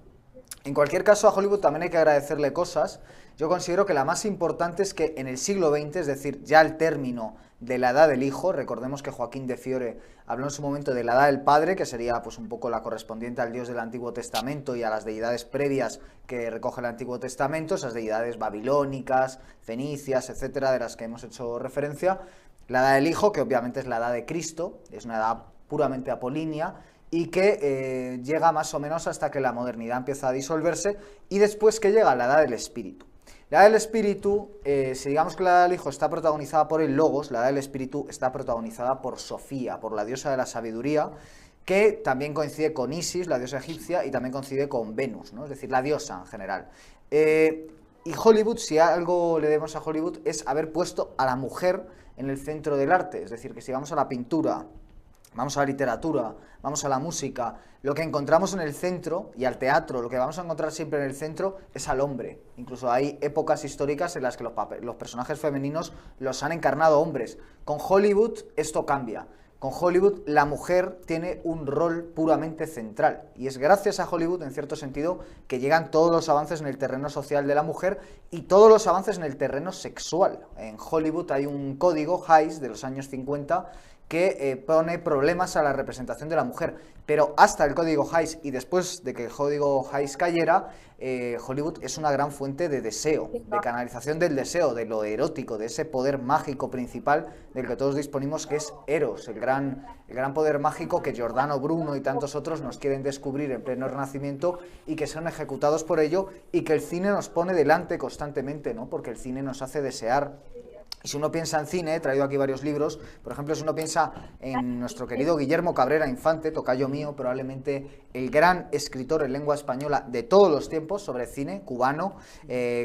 En cualquier caso, a Hollywood también hay que agradecerle cosas. Yo considero que la más importante es que en el siglo XX, es decir, ya al término de la edad del hijo, recordemos que Joaquín de Fiore habló en su momento de la edad del padre, que sería pues un poco la correspondiente al Dios del Antiguo Testamento y a las deidades previas que recoge el Antiguo Testamento, esas deidades babilónicas, fenicias, etcétera, de las que hemos hecho referencia. La edad del hijo, que obviamente es la edad de Cristo, es una edad puramente apolínea, y que llega más o menos hasta que la modernidad empieza a disolverse, y después que llega la edad del espíritu. La edad del espíritu, si digamos que la edad del hijo está protagonizada por el Logos, la edad del espíritu está protagonizada por Sofía, por la diosa de la sabiduría, que también coincide con Isis, la diosa egipcia, y también coincide con Venus, ¿no? Es decir, la diosa en general. Y Hollywood, si algo le debemos a Hollywood, es haber puesto a la mujer en el centro del arte, es decir, que si vamos a la pintura, vamos a la literatura, vamos a la música, lo que encontramos en el centro, y al teatro, lo que vamos a encontrar siempre en el centro es al hombre. Incluso hay épocas históricas en las que los personajes femeninos los han encarnado hombres. Con Hollywood esto cambia. Con Hollywood la mujer tiene un rol puramente central, y es gracias a Hollywood, en cierto sentido, que llegan todos los avances en el terreno social de la mujer y todos los avances en el terreno sexual. En Hollywood hay un código, Hays, de los años 50, que pone problemas a la representación de la mujer, pero hasta el código Hays y después de que el código Hays cayera, Hollywood es una gran fuente de deseo, de canalización del deseo, de lo erótico, de ese poder mágico principal del que todos disponimos, que es Eros, el gran poder mágico que Giordano Bruno y tantos otros nos quieren descubrir en pleno Renacimiento y que son ejecutados por ello, y que el cine nos pone delante constantemente, ¿no? Porque el cine nos hace desear Y si uno piensa en cine, he traído aquí varios libros, por ejemplo, si uno piensa en nuestro querido Guillermo Cabrera Infante, tocayo mío, probablemente el gran escritor en lengua española de todos los tiempos sobre cine cubano,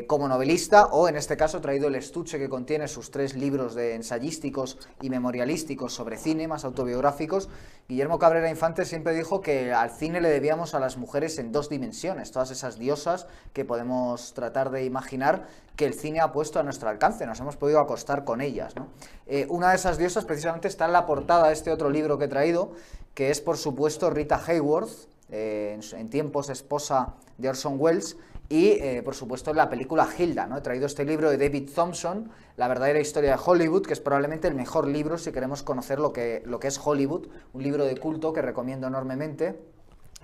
como novelista, o en este caso he traído el estuche que contiene sus 3 libros de ensayísticos y memorialísticos sobre cine, más autobiográficos. Guillermo Cabrera Infante siempre dijo que al cine le debíamos a las mujeres en 2 dimensiones, todas esas diosas que podemos tratar de imaginar que el cine ha puesto a nuestro alcance, nos hemos podido acostar con ellas, ¿no? Una de esas diosas precisamente está en la portada de este otro libro que he traído, que es por supuesto Rita Hayworth, en tiempos esposa de Orson Welles, y por supuesto en la película Hilda, ¿no? He traído este libro de David Thompson, La verdadera historia de Hollywood, que es probablemente el mejor libro si queremos conocer lo que es Hollywood, un libro de culto que recomiendo enormemente.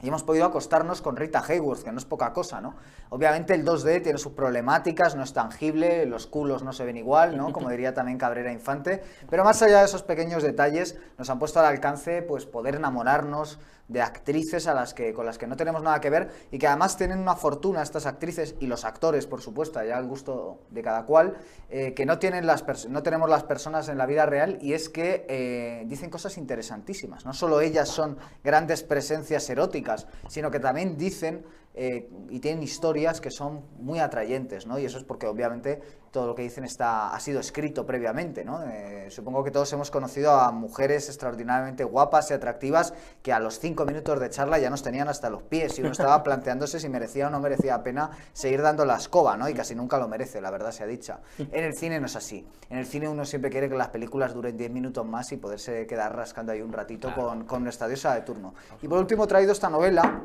Y hemos podido acostarnos con Rita Hayworth, que no es poca cosa, ¿no? Obviamente el 2D tiene sus problemáticas, no es tangible, los culos no se ven igual, ¿no? Como diría también Cabrera Infante, pero más allá de esos pequeños detalles, nos han puesto al alcance, pues, poder enamorarnos de actrices con las que no tenemos nada que ver y que además tienen una fortuna estas actrices y los actores, por supuesto, ya al gusto de cada cual, que no tenemos las personas en la vida real, y es que dicen cosas interesantísimas. No solo ellas son grandes presencias eróticas, sino que también dicen y tienen historias que son muy atrayentes, ¿no? Y eso es porque obviamente todo lo que dicen ha sido escrito previamente, ¿no? Supongo que todos hemos conocido a mujeres extraordinariamente guapas y atractivas que a los 5 minutos de charla ya nos tenían hasta los pies y uno estaba planteándose si merecía o no merecía la pena seguir dando la escoba, ¿no? Y casi nunca lo merece, la verdad sea dicha. En el cine no es así. En el cine uno siempre quiere que las películas duren 10 minutos más y poderse quedar rascando ahí un ratito con nuestra diosa de turno. Y por último he traído esta novela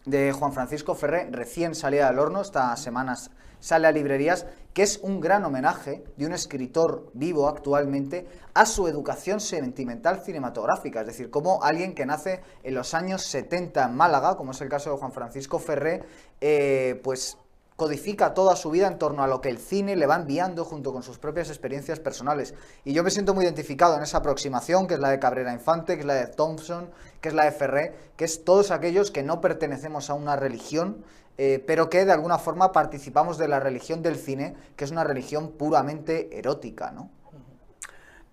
de Juan Francisco Ferré, recién salida del horno, estas semanas sale a librerías, que es un gran homenaje de un escritor vivo actualmente a su educación sentimental cinematográfica, es decir, como alguien que nace en los años 70 en Málaga, como es el caso de Juan Francisco Ferré, pues codifica toda su vida en torno a lo que el cine le va enviando junto con sus propias experiencias personales. Y yo me siento muy identificado en esa aproximación, que es la de Cabrera Infante, que es la de Thompson, que es la de Ferré, que es todos aquellos que no pertenecemos a una religión, pero que de alguna forma participamos de la religión del cine, que es una religión puramente erótica, ¿no?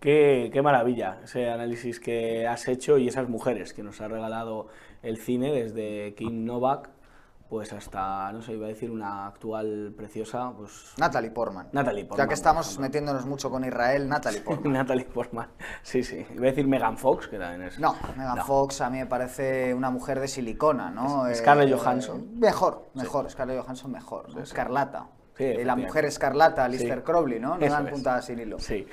Qué maravilla ese análisis que has hecho y esas mujeres que nos ha regalado el cine, desde Kim Novak pues hasta, no sé, iba a decir una actual preciosa, pues... Natalie Portman. Natalie Portman. Ya que estamos metiéndonos mucho con Israel, Natalie Portman. Natalie Portman, sí, sí. Iba a decir Megan Fox, que también es... No, Megan Fox a mí me parece una mujer de silicona, ¿no? Scarlett Johansson. Mejor, Sí. Scarlett Johansson mejor, ¿no? Sí, sí. Escarlata. Sí, La mujer escarlata, Alistair Sí. Crowley, ¿no? No Eso dan es. puntadas sin hilo. Sí.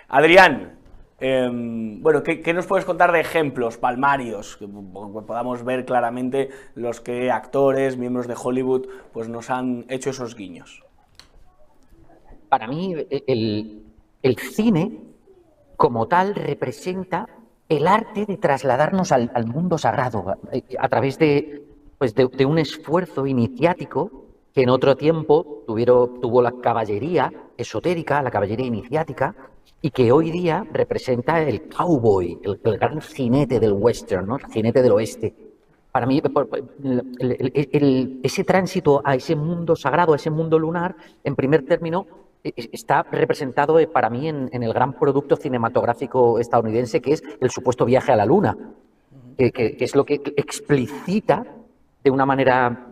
Adrián, bueno, ¿qué nos puedes contar de ejemplos palmarios que podamos ver claramente los que actores, miembros de Hollywood, pues nos han hecho esos guiños? Para mí, el cine, como tal, representa el arte de trasladarnos al mundo sagrado a través pues de un esfuerzo iniciático que en otro tiempo tuvo la caballería esotérica, la caballería iniciática, y que hoy día representa el cowboy, el gran jinete del western, ¿no? El jinete del oeste. Para mí, ese tránsito a ese mundo sagrado, a ese mundo lunar, en primer término, está representado para mí en el gran producto cinematográfico estadounidense, que es el supuesto viaje a la luna, que es lo que explicita de una manera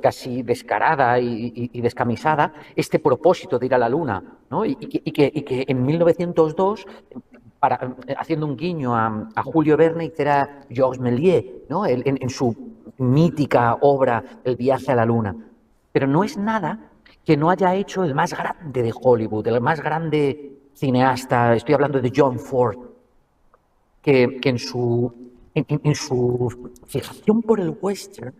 casi descarada y descamisada este propósito de ir a la luna, ¿no? Y que en 1902, haciendo un guiño a Julio Verne, hiciera Georges Méliès, ¿no? En su mítica obra El viaje a la luna. Pero no es nada que no haya hecho el más grande de Hollywood, el más grande cineasta, estoy hablando de John Ford, que en su fijación por el western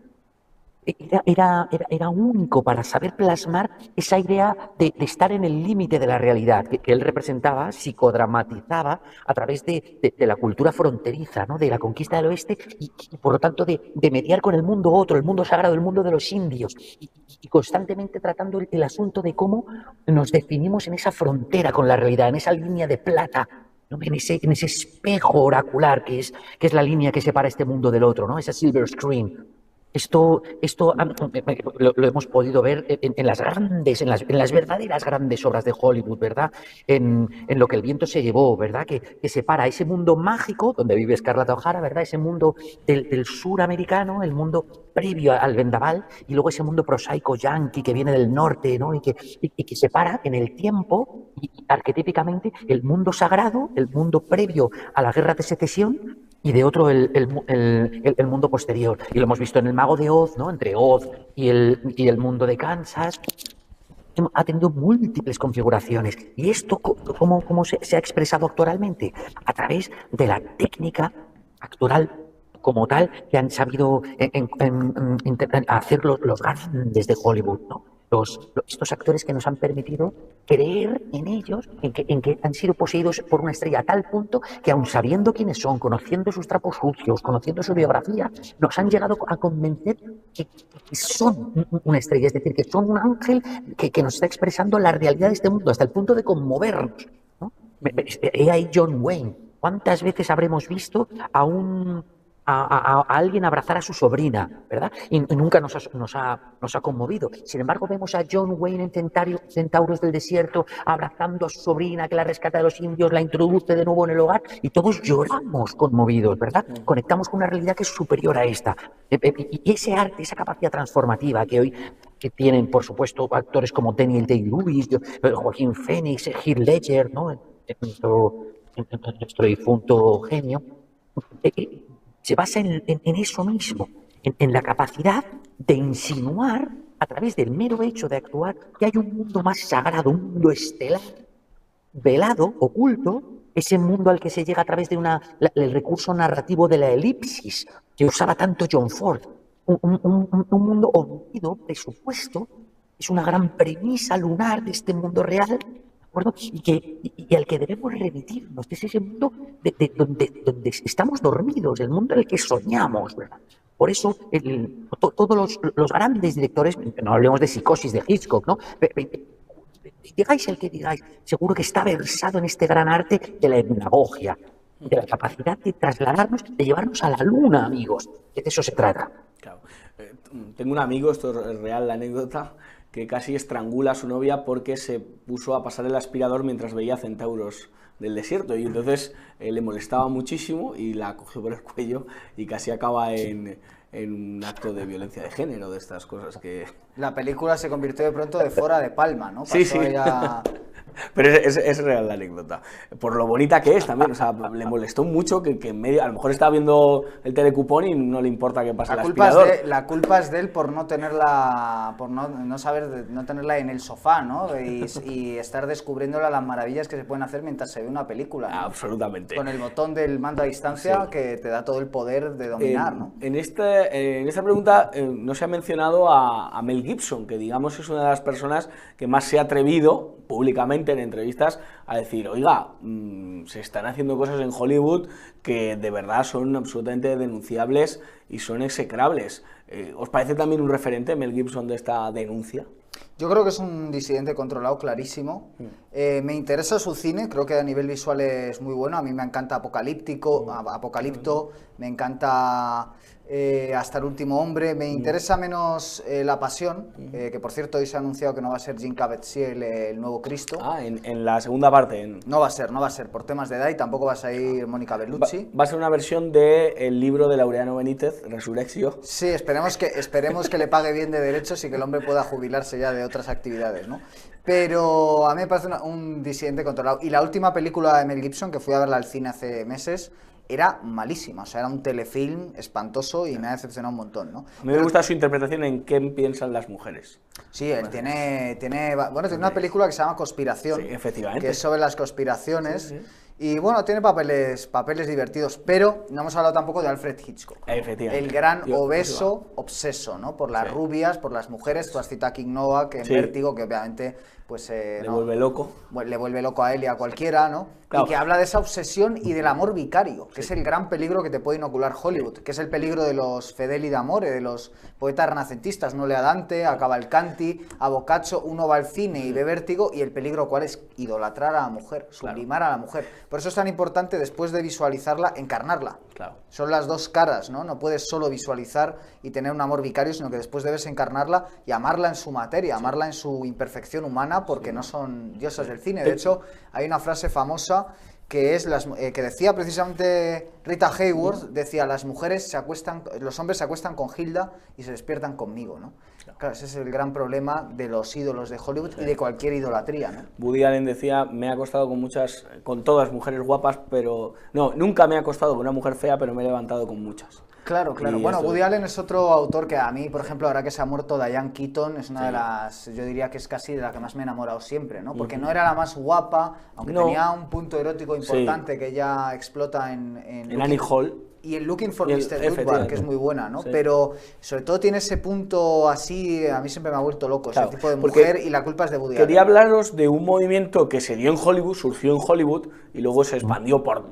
era único para saber plasmar esa idea de estar en el límite de la realidad que él representaba, psicodramatizaba a través de la cultura fronteriza, ¿no? De la conquista del oeste y por lo tanto de mediar con el mundo otro, el mundo sagrado, el mundo de los indios, y constantemente tratando el asunto de cómo nos definimos en esa frontera con la realidad, en esa línea de plata, ¿no? En ese espejo oracular que es la línea que separa este mundo del otro, ¿no? Esa silver screen. lo hemos podido ver en las grandes, en las verdaderas grandes obras de Hollywood, ¿verdad? En Lo que el viento se llevó, ¿verdad? Que separa ese mundo mágico donde vive Scarlett O'Hara, ¿verdad? Ese mundo del sur americano, el mundo previo al vendaval, y luego ese mundo prosaico yanqui que viene del norte, ¿no? Y que separa en el tiempo, y arquetípicamente, el mundo sagrado, el mundo previo a la guerra de secesión, y de otro el mundo posterior. Y lo hemos visto en El Mago de Oz, ¿no? Entre Oz y el mundo de Kansas. Ha tenido múltiples configuraciones. ¿Y esto cómo se ha expresado actoralmente? A través de la técnica actoral como tal que han sabido hacer los grandes de Hollywood, ¿no? Estos actores que nos han permitido creer en ellos, en que han sido poseídos por una estrella a tal punto que, aun sabiendo quiénes son, conociendo sus trapos sucios, conociendo su biografía, nos han llegado a convencer que son una estrella, es decir, que son un ángel que nos está expresando la realidad de este mundo, hasta el punto de conmovernos, ¿no? He ahí John Wayne. ¿Cuántas veces habremos visto a alguien abrazar a su sobrina, ¿verdad? Y nunca nos ha conmovido. Sin embargo, vemos a John Wayne en Centauros del Desierto abrazando a su sobrina que la rescata de los indios, la introduce de nuevo en el hogar y todos lloramos conmovidos, ¿verdad? Conectamos con una realidad que es superior a esta. Y ese arte, esa capacidad transformativa que tienen, por supuesto, actores como Daniel Day-Lewis, Joaquín Phoenix, Heath Ledger, ¿no? Nuestro difunto genio, se basa en eso mismo, en la capacidad de insinuar, a través del mero hecho de actuar, que hay un mundo más sagrado, un mundo estelar, velado, oculto, ese mundo al que se llega a través de el recurso narrativo de la elipsis, que usaba tanto John Ford. Un mundo omitido, presupuesto, es una gran premisa lunar de este mundo real, y al que debemos remitirnos, es ese mundo donde estamos dormidos, el mundo en el que soñamos, ¿verdad? Por eso todos los grandes directores, no hablemos de Psicosis de Hitchcock, ¿no? Digáis el que digáis, seguro que está versado en este gran arte de la hipnagogia, de la capacidad de trasladarnos, de llevarnos a la luna, amigos, que de eso se trata. Claro. Tengo un amigo, esto es real, la anécdota, que casi estrangula a su novia porque se puso a pasar el aspirador mientras veía Centauros del Desierto, y entonces le molestaba muchísimo y la cogió por el cuello y casi acaba en un acto de violencia de género, de estas cosas que... La película se convirtió de pronto de Fora de Palma, ¿no? Sí, sí. Pero es real la anécdota. Por lo bonita que es también, o sea, le molestó mucho que en medio, a lo mejor estaba viendo el telecupón y no le importa que pase el aspirador. La culpa es de él por no tenerla, por no saber, no tenerla en el sofá, ¿no? Y estar descubriéndola las maravillas que se pueden hacer mientras se ve una película, ¿no? Absolutamente. Con el botón del mando a distancia, sí, que te da todo el poder de dominar, ¿no? En esta pregunta no se ha mencionado a Mel Gibson, que digamos es una de las personas que más se ha atrevido públicamente en entrevistas a decir, oiga, se están haciendo cosas en Hollywood que de verdad son absolutamente denunciables y son execrables. ¿Os parece también un referente Mel Gibson de esta denuncia? Yo creo que es un disidente controlado clarísimo. Me interesa su cine, creo que a nivel visual es muy bueno. A mí me encanta Apocalipto, me encanta Hasta el último hombre. Me interesa menos La Pasión, que por cierto hoy se ha anunciado que no va a ser Jim Caviezel el nuevo Cristo. En la segunda parte. No va a ser por temas de edad, y tampoco va a salir Mónica Bellucci. Va a ser una versión del libro de Laureano Benítez, Resurrectio. Sí, esperemos que le pague bien de derechos y que el hombre pueda jubilarse ya de otras actividades, ¿no? Pero a mí me parece un disidente controlado. Y la última película de Mel Gibson, que fui a verla al cine hace meses, era malísima, o sea, era un telefilm espantoso y me ha decepcionado un montón, ¿no? A mí me gusta su interpretación en qué piensan las mujeres. Sí, él tiene una película que se llama Conspiración, sí, efectivamente, que es sobre las conspiraciones, sí, sí. Y bueno, tiene papeles divertidos, pero no hemos hablado tampoco de Alfred Hitchcock, efectivamente, el gran obeso obseso, ¿no? Por las rubias, por las mujeres. Tú has citado a King Novak en Vértigo, que obviamente pues Le no, vuelve loco. le vuelve loco a él y a cualquiera, ¿no? Claro. Y que habla de esa obsesión y del amor vicario, que es el gran peligro que te puede inocular Hollywood, que es el peligro de los Fedeli d'Amore, de los poetas renacentistas, no lea Dante, a Cavalcanti, a Boccaccio, uno va al cine y ve Vértigo, y el peligro ¿cuál es? Idolatrar a la mujer, sublimar a la mujer. Por eso es tan importante, después de visualizarla, encarnarla. Claro. Son las dos caras, ¿no? No puedes solo visualizar y tener un amor vicario, sino que después debes encarnarla y amarla en su materia, amarla en su imperfección humana, porque no son diosas del cine. De hecho, hay una frase famosa que es que decía precisamente Rita Hayworth, decía: los hombres se acuestan con Hilda y se despiertan conmigo, ¿no? Claro, ese es el gran problema de los ídolos de Hollywood y de cualquier idolatría, ¿no? Woody Allen decía: me ha acostado con todas mujeres guapas, pero no, nunca me ha acostado con una mujer fea, pero me he levantado con muchas. Claro, claro. Y Bueno, esto... Woody Allen es otro autor que a mí, por ejemplo, ahora que se ha muerto Diane Keaton, es una de las, yo diría que es casi de la que más me he enamorado siempre, ¿no? Porque no era la más guapa, aunque tenía un punto erótico importante que ella explota en Annie Hall. Y en Looking for Y Mr. Goodbar, que es muy buena, ¿no? Sí. Pero sobre todo tiene ese punto así, a mí siempre me ha vuelto loco, Claro, ese tipo de porque mujer, y la culpa es de Woody Allen. Quería hablaros de un movimiento que se dio en Hollywood, surgió en Hollywood y luego se expandió por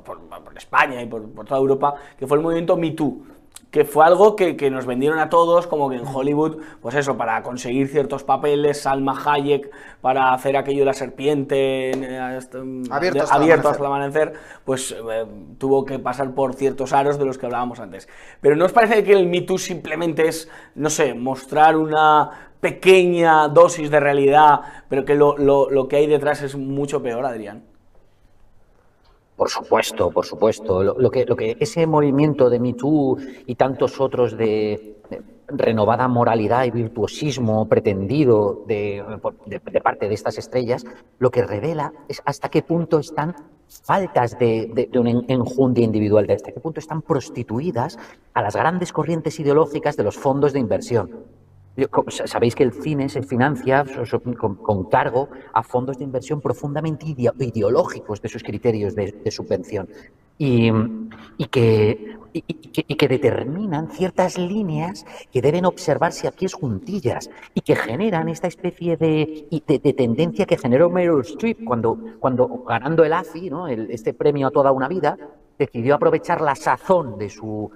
España y por toda Europa, que fue el movimiento Me Too, que fue algo que nos vendieron a todos, como que en Hollywood, pues eso, para conseguir ciertos papeles, Salma Hayek, para hacer aquello de la serpiente abierto hasta el amanecer, pues tuvo que pasar por ciertos aros de los que hablábamos antes. Pero ¿no os parece que el Me Too simplemente es, no sé, mostrar una pequeña dosis de realidad, pero que lo que hay detrás es mucho peor, Adrián? Por supuesto, por supuesto. Lo que ese movimiento de Me Too y tantos otros de renovada moralidad y virtuosismo pretendido de parte de estas estrellas, lo que revela es hasta qué punto están faltas de un enjundia individual, hasta qué punto están prostituidas a las grandes corrientes ideológicas de los fondos de inversión. Sabéis que el cine se financia con cargo a fondos de inversión profundamente ideológicos de sus criterios de subvención y que determinan ciertas líneas que deben observarse a pies juntillas y que generan esta especie de tendencia que generó Meryl Streep cuando ganando el AFI, ¿no? Este premio a toda una vida, decidió aprovechar la sazón de su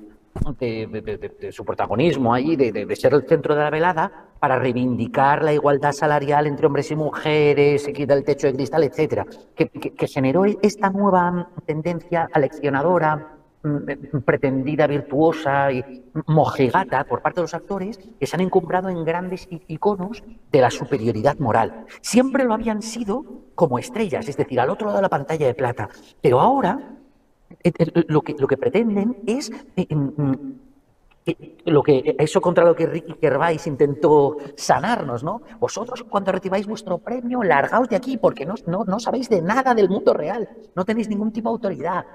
protagonismo allí, de ser el centro de la velada, para reivindicar la igualdad salarial entre hombres y mujeres, se quita el techo de cristal, etcétera, que generó esta nueva tendencia aleccionadora, pretendida virtuosa y mojigata por parte de los actores, que se han encumbrado en grandes iconos de la superioridad moral. Siempre lo habían sido como estrellas, es decir, al otro lado de la pantalla de plata, pero ahora lo que pretenden es eso contra lo que Ricky Gervais intentó sanarnos, ¿no? Vosotros, cuando recibáis vuestro premio, largaos de aquí porque no sabéis de nada del mundo real, no tenéis ningún tipo de autoridad.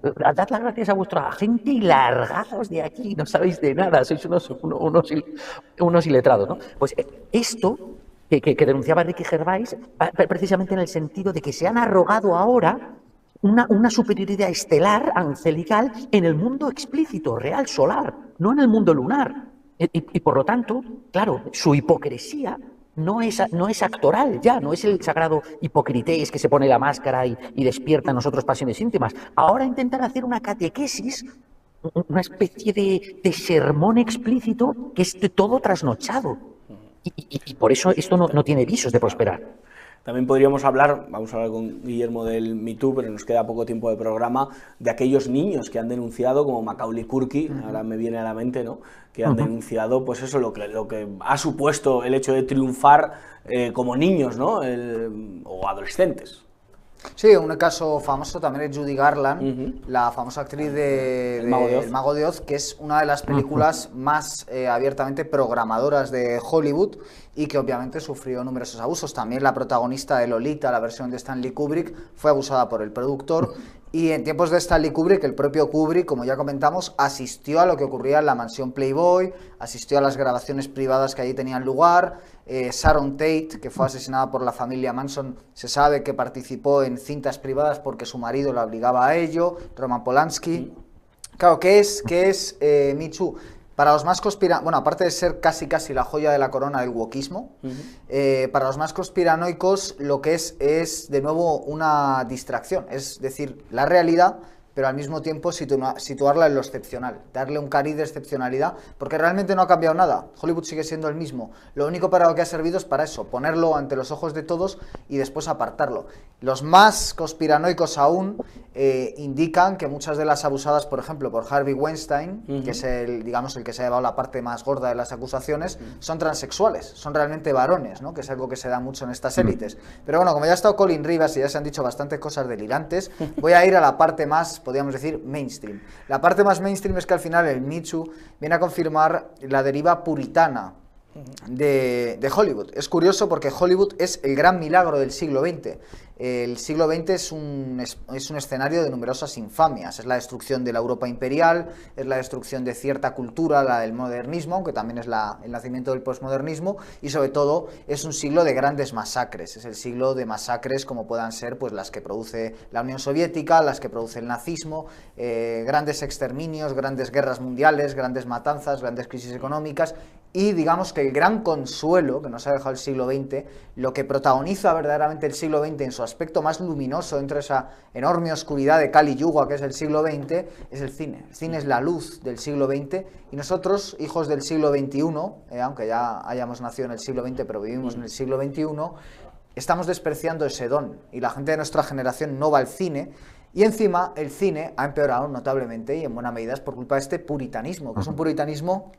Dad las gracias a vuestra gente y largaos de aquí, no sabéis de nada, sois unos iletrados, ¿no? Pues esto que denunciaba Ricky Gervais va precisamente en el sentido de que se han arrogado ahora una superioridad estelar, angelical, en el mundo explícito, real, solar, no en el mundo lunar. Y por lo tanto, claro, su hipocresía no es actoral ya, no es el sagrado Hipocrités que se pone la máscara y despierta en nosotros pasiones íntimas. Ahora intentan hacer una catequesis, una especie de sermón explícito que es de todo trasnochado. Y por eso esto no tiene visos de prosperar. También podríamos hablar, vamos a hablar con Guillermo del Me Too, pero nos queda poco tiempo de programa, de aquellos niños que han denunciado, como Macaulay Culkin, ahora me viene a la mente, ¿no? Que han denunciado, pues eso, lo que ha supuesto el hecho de triunfar como niños, ¿no? O adolescentes. Sí, un caso famoso también es Judy Garland, la famosa actriz de El Mago de Oz, que es una de las películas más abiertamente programadoras de Hollywood y que obviamente sufrió numerosos abusos. También la protagonista de Lolita, la versión de Stanley Kubrick, fue abusada por el productor. Y en tiempos de Stanley Kubrick, el propio Kubrick, como ya comentamos, asistió a lo que ocurría en la mansión Playboy, asistió a las grabaciones privadas que allí tenían lugar. Sharon Tate, que fue asesinada por la familia Manson, se sabe que participó en cintas privadas porque su marido la obligaba a ello. Roman Polanski. Claro, ¿qué es Me Too? Para los más bueno, aparte de ser casi la joya de la corona del wokismo, para los más conspiranoicos lo que es de nuevo una distracción, es decir, la realidad, pero al mismo tiempo situarla en lo excepcional, darle un cariz de excepcionalidad, porque realmente no ha cambiado nada. Hollywood sigue siendo el mismo. Lo único para lo que ha servido es para eso, ponerlo ante los ojos de todos y después apartarlo. Los más conspiranoicos aún indican que muchas de las abusadas, por ejemplo, por Harvey Weinstein, que es digamos, el que se ha llevado la parte más gorda de las acusaciones, son transexuales, son realmente varones, ¿no? Que es algo que se da mucho en estas élites. Pero bueno, como ya ha estado Colin Rivas y ya se han dicho bastantes cosas delirantes, voy a ir a la parte más, podríamos decir, mainstream. La parte más mainstream es que al final el Me Too viene a confirmar la deriva puritana de Hollywood. Es curioso porque Hollywood es el gran milagro del siglo XX. El siglo XX es un escenario de numerosas infamias. Es la destrucción de la Europa imperial, es la destrucción de cierta cultura, la del modernismo, aunque también es el nacimiento del posmodernismo, y sobre todo es un siglo de grandes masacres. Es el siglo de masacres como puedan ser pues las que produce la Unión Soviética, las que produce el nazismo, grandes exterminios, grandes guerras mundiales, grandes matanzas, grandes crisis económicas. Y digamos que el gran consuelo que nos ha dejado el siglo XX, lo que protagoniza verdaderamente el siglo XX en su aspecto más luminoso dentro de esa enorme oscuridad de Kali Yuga que es el siglo XX, es el cine. El cine es la luz del siglo XX y nosotros, hijos del siglo XXI, aunque ya hayamos nacido en el siglo XX pero vivimos en el siglo XXI, estamos despreciando ese don y la gente de nuestra generación no va al cine. Y encima el cine ha empeorado notablemente y en buena medida es por culpa de este puritanismo, que es un puritanismo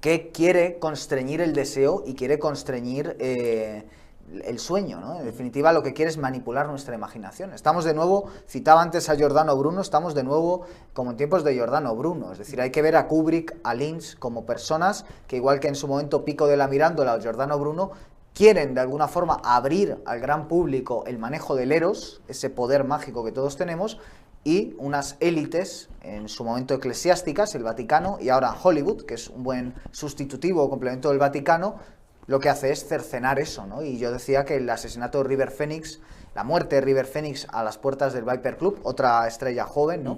que quiere constreñir el deseo y quiere constreñir el sueño, ¿no? En definitiva, lo que quiere es manipular nuestra imaginación. Estamos de nuevo, citaba antes a Giordano Bruno, estamos de nuevo como en tiempos de Giordano Bruno. Es decir, hay que ver a Kubrick, a Lynch como personas que, igual que en su momento Pico de la Mirandola o Giordano Bruno, quieren de alguna forma abrir al gran público el manejo del eros, ese poder mágico que todos tenemos, y unas élites, en su momento eclesiásticas, el Vaticano, y ahora Hollywood, que es un buen sustitutivo o complemento del Vaticano, lo que hace es cercenar eso, ¿no? Y yo decía que el asesinato de River Phoenix, la muerte de River Phoenix a las puertas del Viper Club, otra estrella joven, ¿no?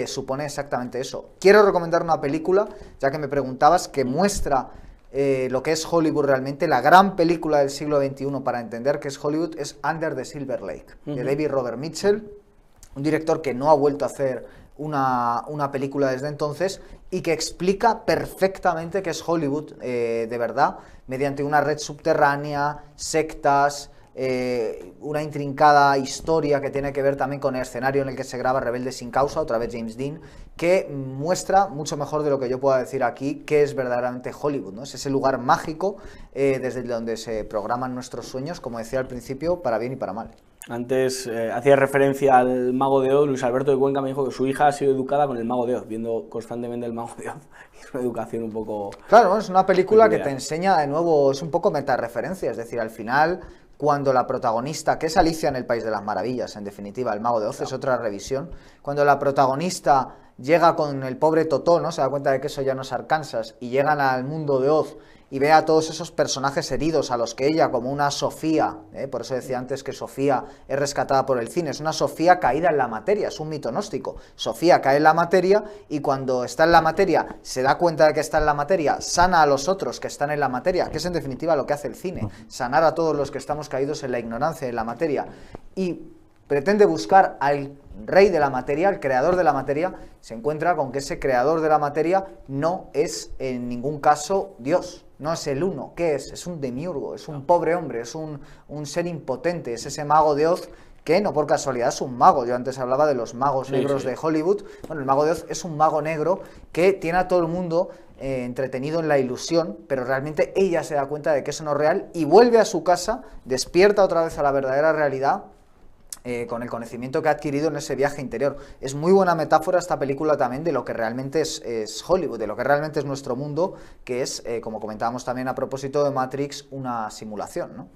Supone exactamente eso. Quiero recomendar una película, ya que me preguntabas, que muestra lo que es Hollywood realmente. La gran película del siglo XXI para entender qué es Hollywood es Under the Silver Lake, de David Robert Mitchell, un director que no ha vuelto a hacer una película desde entonces y que explica perfectamente qué es Hollywood de verdad, mediante una red subterránea, sectas, una intrincada historia que tiene que ver también con el escenario en el que se graba Rebelde sin causa, otra vez James Dean, que muestra mucho mejor de lo que yo pueda decir aquí qué es verdaderamente Hollywood, ¿no? Es ese lugar mágico desde donde se programan nuestros sueños, como decía al principio, para bien y para mal. Antes hacía referencia al Mago de Oz. Luis Alberto de Cuenca me dijo que su hija ha sido educada con el Mago de Oz, viendo constantemente el Mago de Oz. Es una educación un poco... Claro, es una película que te enseña de nuevo, es un poco metareferencia, es decir, al final, cuando la protagonista, que es Alicia en el País de las Maravillas, en definitiva, el Mago de Oz es otra revisión, cuando la protagonista llega con el pobre Totó, ¿no? Se da cuenta de que eso ya no es Arkansas, y llegan al mundo de Oz, y ve a todos esos personajes heridos a los que ella, como una Sofía, por eso decía antes que Sofía es rescatada por el cine, es una Sofía caída en la materia, es un mito gnóstico. Sofía cae en la materia y cuando está en la materia se da cuenta de que está en la materia, sana a los otros que están en la materia, que es en definitiva lo que hace el cine, sanar a todos los que estamos caídos en la ignorancia de la materia, y pretende buscar al rey de la materia, al creador de la materia. Se encuentra con que ese creador de la materia no es en ningún caso Dios, no es el uno. ¿Qué es? Es un demiurgo, es un pobre hombre, es un ser impotente, es ese Mago de Oz que no por casualidad es un mago. Yo antes hablaba de los magos negros de Hollywood. Bueno, el Mago de Oz es un mago negro que tiene a todo el mundo entretenido en la ilusión, pero realmente ella se da cuenta de que eso no es real y vuelve a su casa, despierta otra vez a la verdadera realidad, con el conocimiento que ha adquirido en ese viaje interior. Es muy buena metáfora esta película también de lo que realmente es Hollywood, de lo que realmente es nuestro mundo, que es, como comentábamos también a propósito de Matrix, una simulación, ¿no?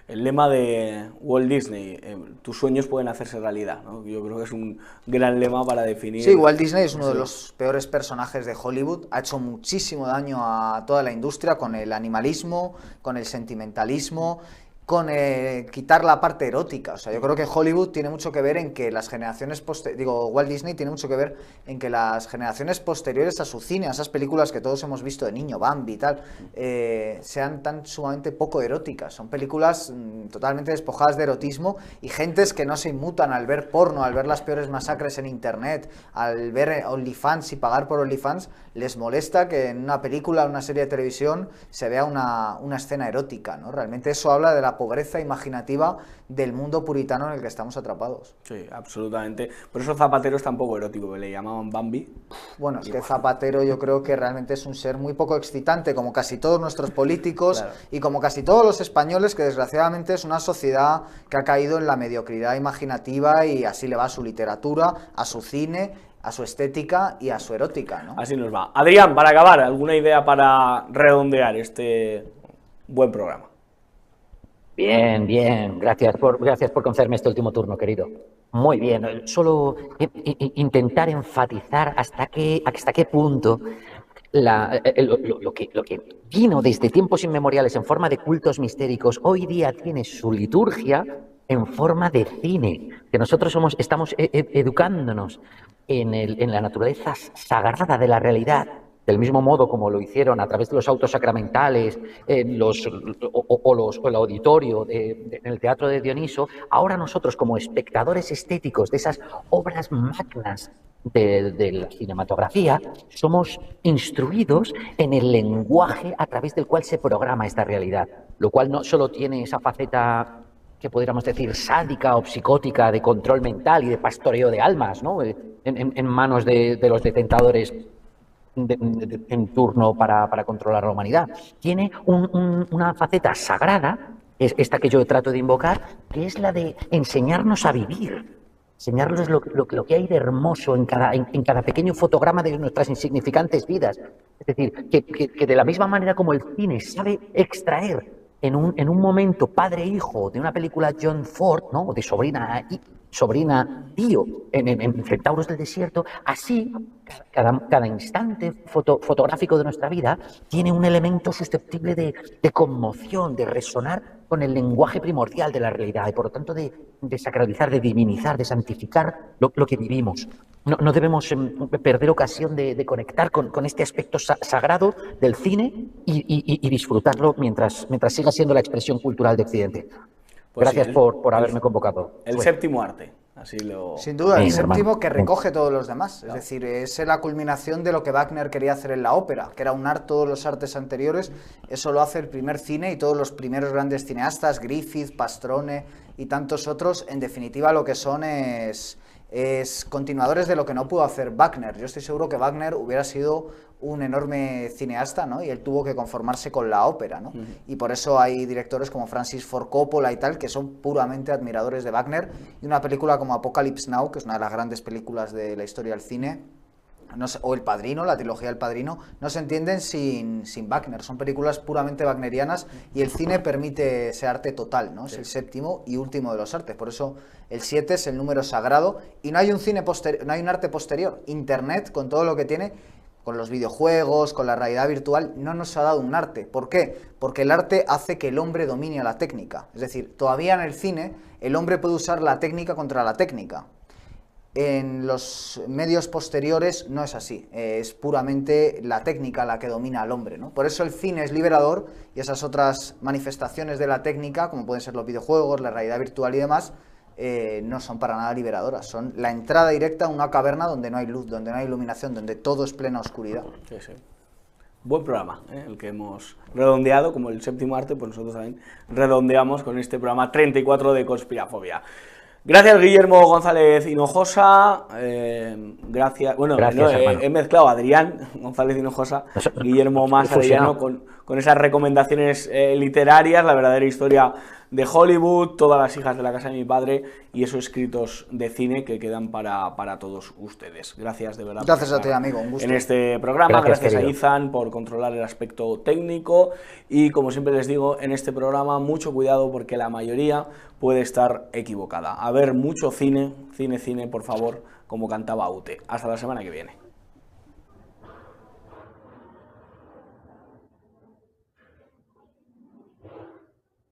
El lema de Walt Disney, tus sueños pueden hacerse realidad, ¿no? Yo creo que es un gran lema para definir... Sí, Walt Disney es uno de los peores personajes de Hollywood, ha hecho muchísimo daño a toda la industria con el animalismo, con el sentimentalismo, con quitar la parte erótica. O sea, yo creo que Hollywood tiene mucho que ver en que las generaciones Walt Disney tiene mucho que ver en que las generaciones posteriores a su cine, a esas películas que todos hemos visto de niño, Bambi y tal, sean tan sumamente poco eróticas. Son películas totalmente despojadas de erotismo, y gentes que no se inmutan al ver porno, al ver las peores masacres en internet, al ver OnlyFans y pagar por OnlyFans, les molesta que en una película, una serie de televisión, se vea una escena erótica, ¿no? Realmente eso habla de la pobreza imaginativa del mundo puritano en el que estamos atrapados. Sí, absolutamente. Por eso Zapatero es tan poco erótico, que le llamaban Bambi. Bueno, es que Zapatero yo creo que realmente es un ser muy poco excitante, como casi todos nuestros políticos, claro, y como casi todos los españoles, que desgraciadamente es una sociedad que ha caído en la mediocridad imaginativa, y así le va a su literatura, a su cine, a su estética y a su erótica, ¿no? Así nos va. Adrián, para acabar, ¿alguna idea para redondear este buen programa? Bien, bien. Gracias por concederme este último turno, querido. Muy bien. Solo intentar enfatizar hasta qué punto lo que vino desde tiempos inmemoriales en forma de cultos mistéricos hoy día tiene su liturgia en forma de cine. Que nosotros estamos educándonos en la naturaleza sagrada de la realidad, del mismo modo como lo hicieron a través de los autos sacramentales, el auditorio en el Teatro de Dioniso. Ahora nosotros, como espectadores estéticos de esas obras magnas de la cinematografía, somos instruidos en el lenguaje a través del cual se programa esta realidad, lo cual no solo tiene esa faceta que podríamos decir sádica o psicótica de control mental y de pastoreo de almas, ¿no? En manos de los detentadores en turno para controlar la humanidad. Tiene una faceta sagrada, es esta que yo trato de invocar, que es la de enseñarnos a vivir, enseñarnos lo que hay de hermoso en cada pequeño fotograma de nuestras insignificantes vidas. Es decir, que de la misma manera como el cine sabe extraer en un momento padre-hijo de una película John Ford, ¿no? De sobrina-tío en Centauros del Desierto, así cada instante fotográfico de nuestra vida tiene un elemento susceptible de conmoción, de resonar con el lenguaje primordial de la realidad, y por lo tanto de sacralizar, de divinizar, de santificar lo que vivimos. No debemos perder ocasión de conectar con este aspecto sagrado del cine y disfrutarlo mientras siga siendo la expresión cultural de Occidente. Pues gracias sí, por haberme convocado. El séptimo arte. Así Sin duda, el séptimo que recoge todos los demás. Claro. Es decir, es la culminación de lo que Wagner quería hacer en la ópera, que era unar todos los artes anteriores. Eso lo hace el primer cine, y todos los primeros grandes cineastas, Griffith, Pastrone y tantos otros, en definitiva lo que son es continuadores de lo que no pudo hacer Wagner. Yo estoy seguro que Wagner hubiera sido un enorme cineasta, ¿no? Y él tuvo que conformarse con la ópera, ¿no? Y por eso hay directores como Francis Ford Coppola y tal, que son puramente admiradores de Wagner. Y una película como Apocalypse Now, que es una de las grandes películas de la historia del cine, o El Padrino, la trilogía del Padrino, no se entienden sin Wagner. Son películas puramente wagnerianas, y el cine permite ese arte total, ¿no? Sí. Es el séptimo y último de los artes. Por eso el 7 es el número sagrado, y no hay no hay un arte posterior. Internet, con todo lo que tiene, con los videojuegos, con la realidad virtual, no nos ha dado un arte. ¿Por qué? Porque el arte hace que el hombre domine a la técnica. Es decir, todavía en el cine el hombre puede usar la técnica contra la técnica. En los medios posteriores no es así, es puramente la técnica la que domina al hombre, ¿no? Por eso el cine es liberador, y esas otras manifestaciones de la técnica, como pueden ser los videojuegos, la realidad virtual y demás, no son para nada liberadoras. Son la entrada directa a una caverna donde no hay luz, donde no hay iluminación, donde todo es plena oscuridad. Sí, sí. Buen programa, el que hemos redondeado, como el séptimo arte, pues nosotros también redondeamos con este programa 34 de Conspirafobia. Gracias, Guillermo González Hinojosa. Gracias. Bueno, gracias, he mezclado a Adrián González Hinojosa, Guillermo más Arellano, con esas recomendaciones literarias, la verdadera historia de Hollywood, todas las hijas de la casa de mi padre, y esos escritos de cine que quedan para todos ustedes. Gracias de verdad. Gracias a ti, amigo, un gusto. En este programa, gracias a querido. Izan por controlar el aspecto técnico, y como siempre les digo, en este programa mucho cuidado, porque la mayoría puede estar equivocada. A ver mucho cine, por favor, como cantaba Ute. Hasta la semana que viene.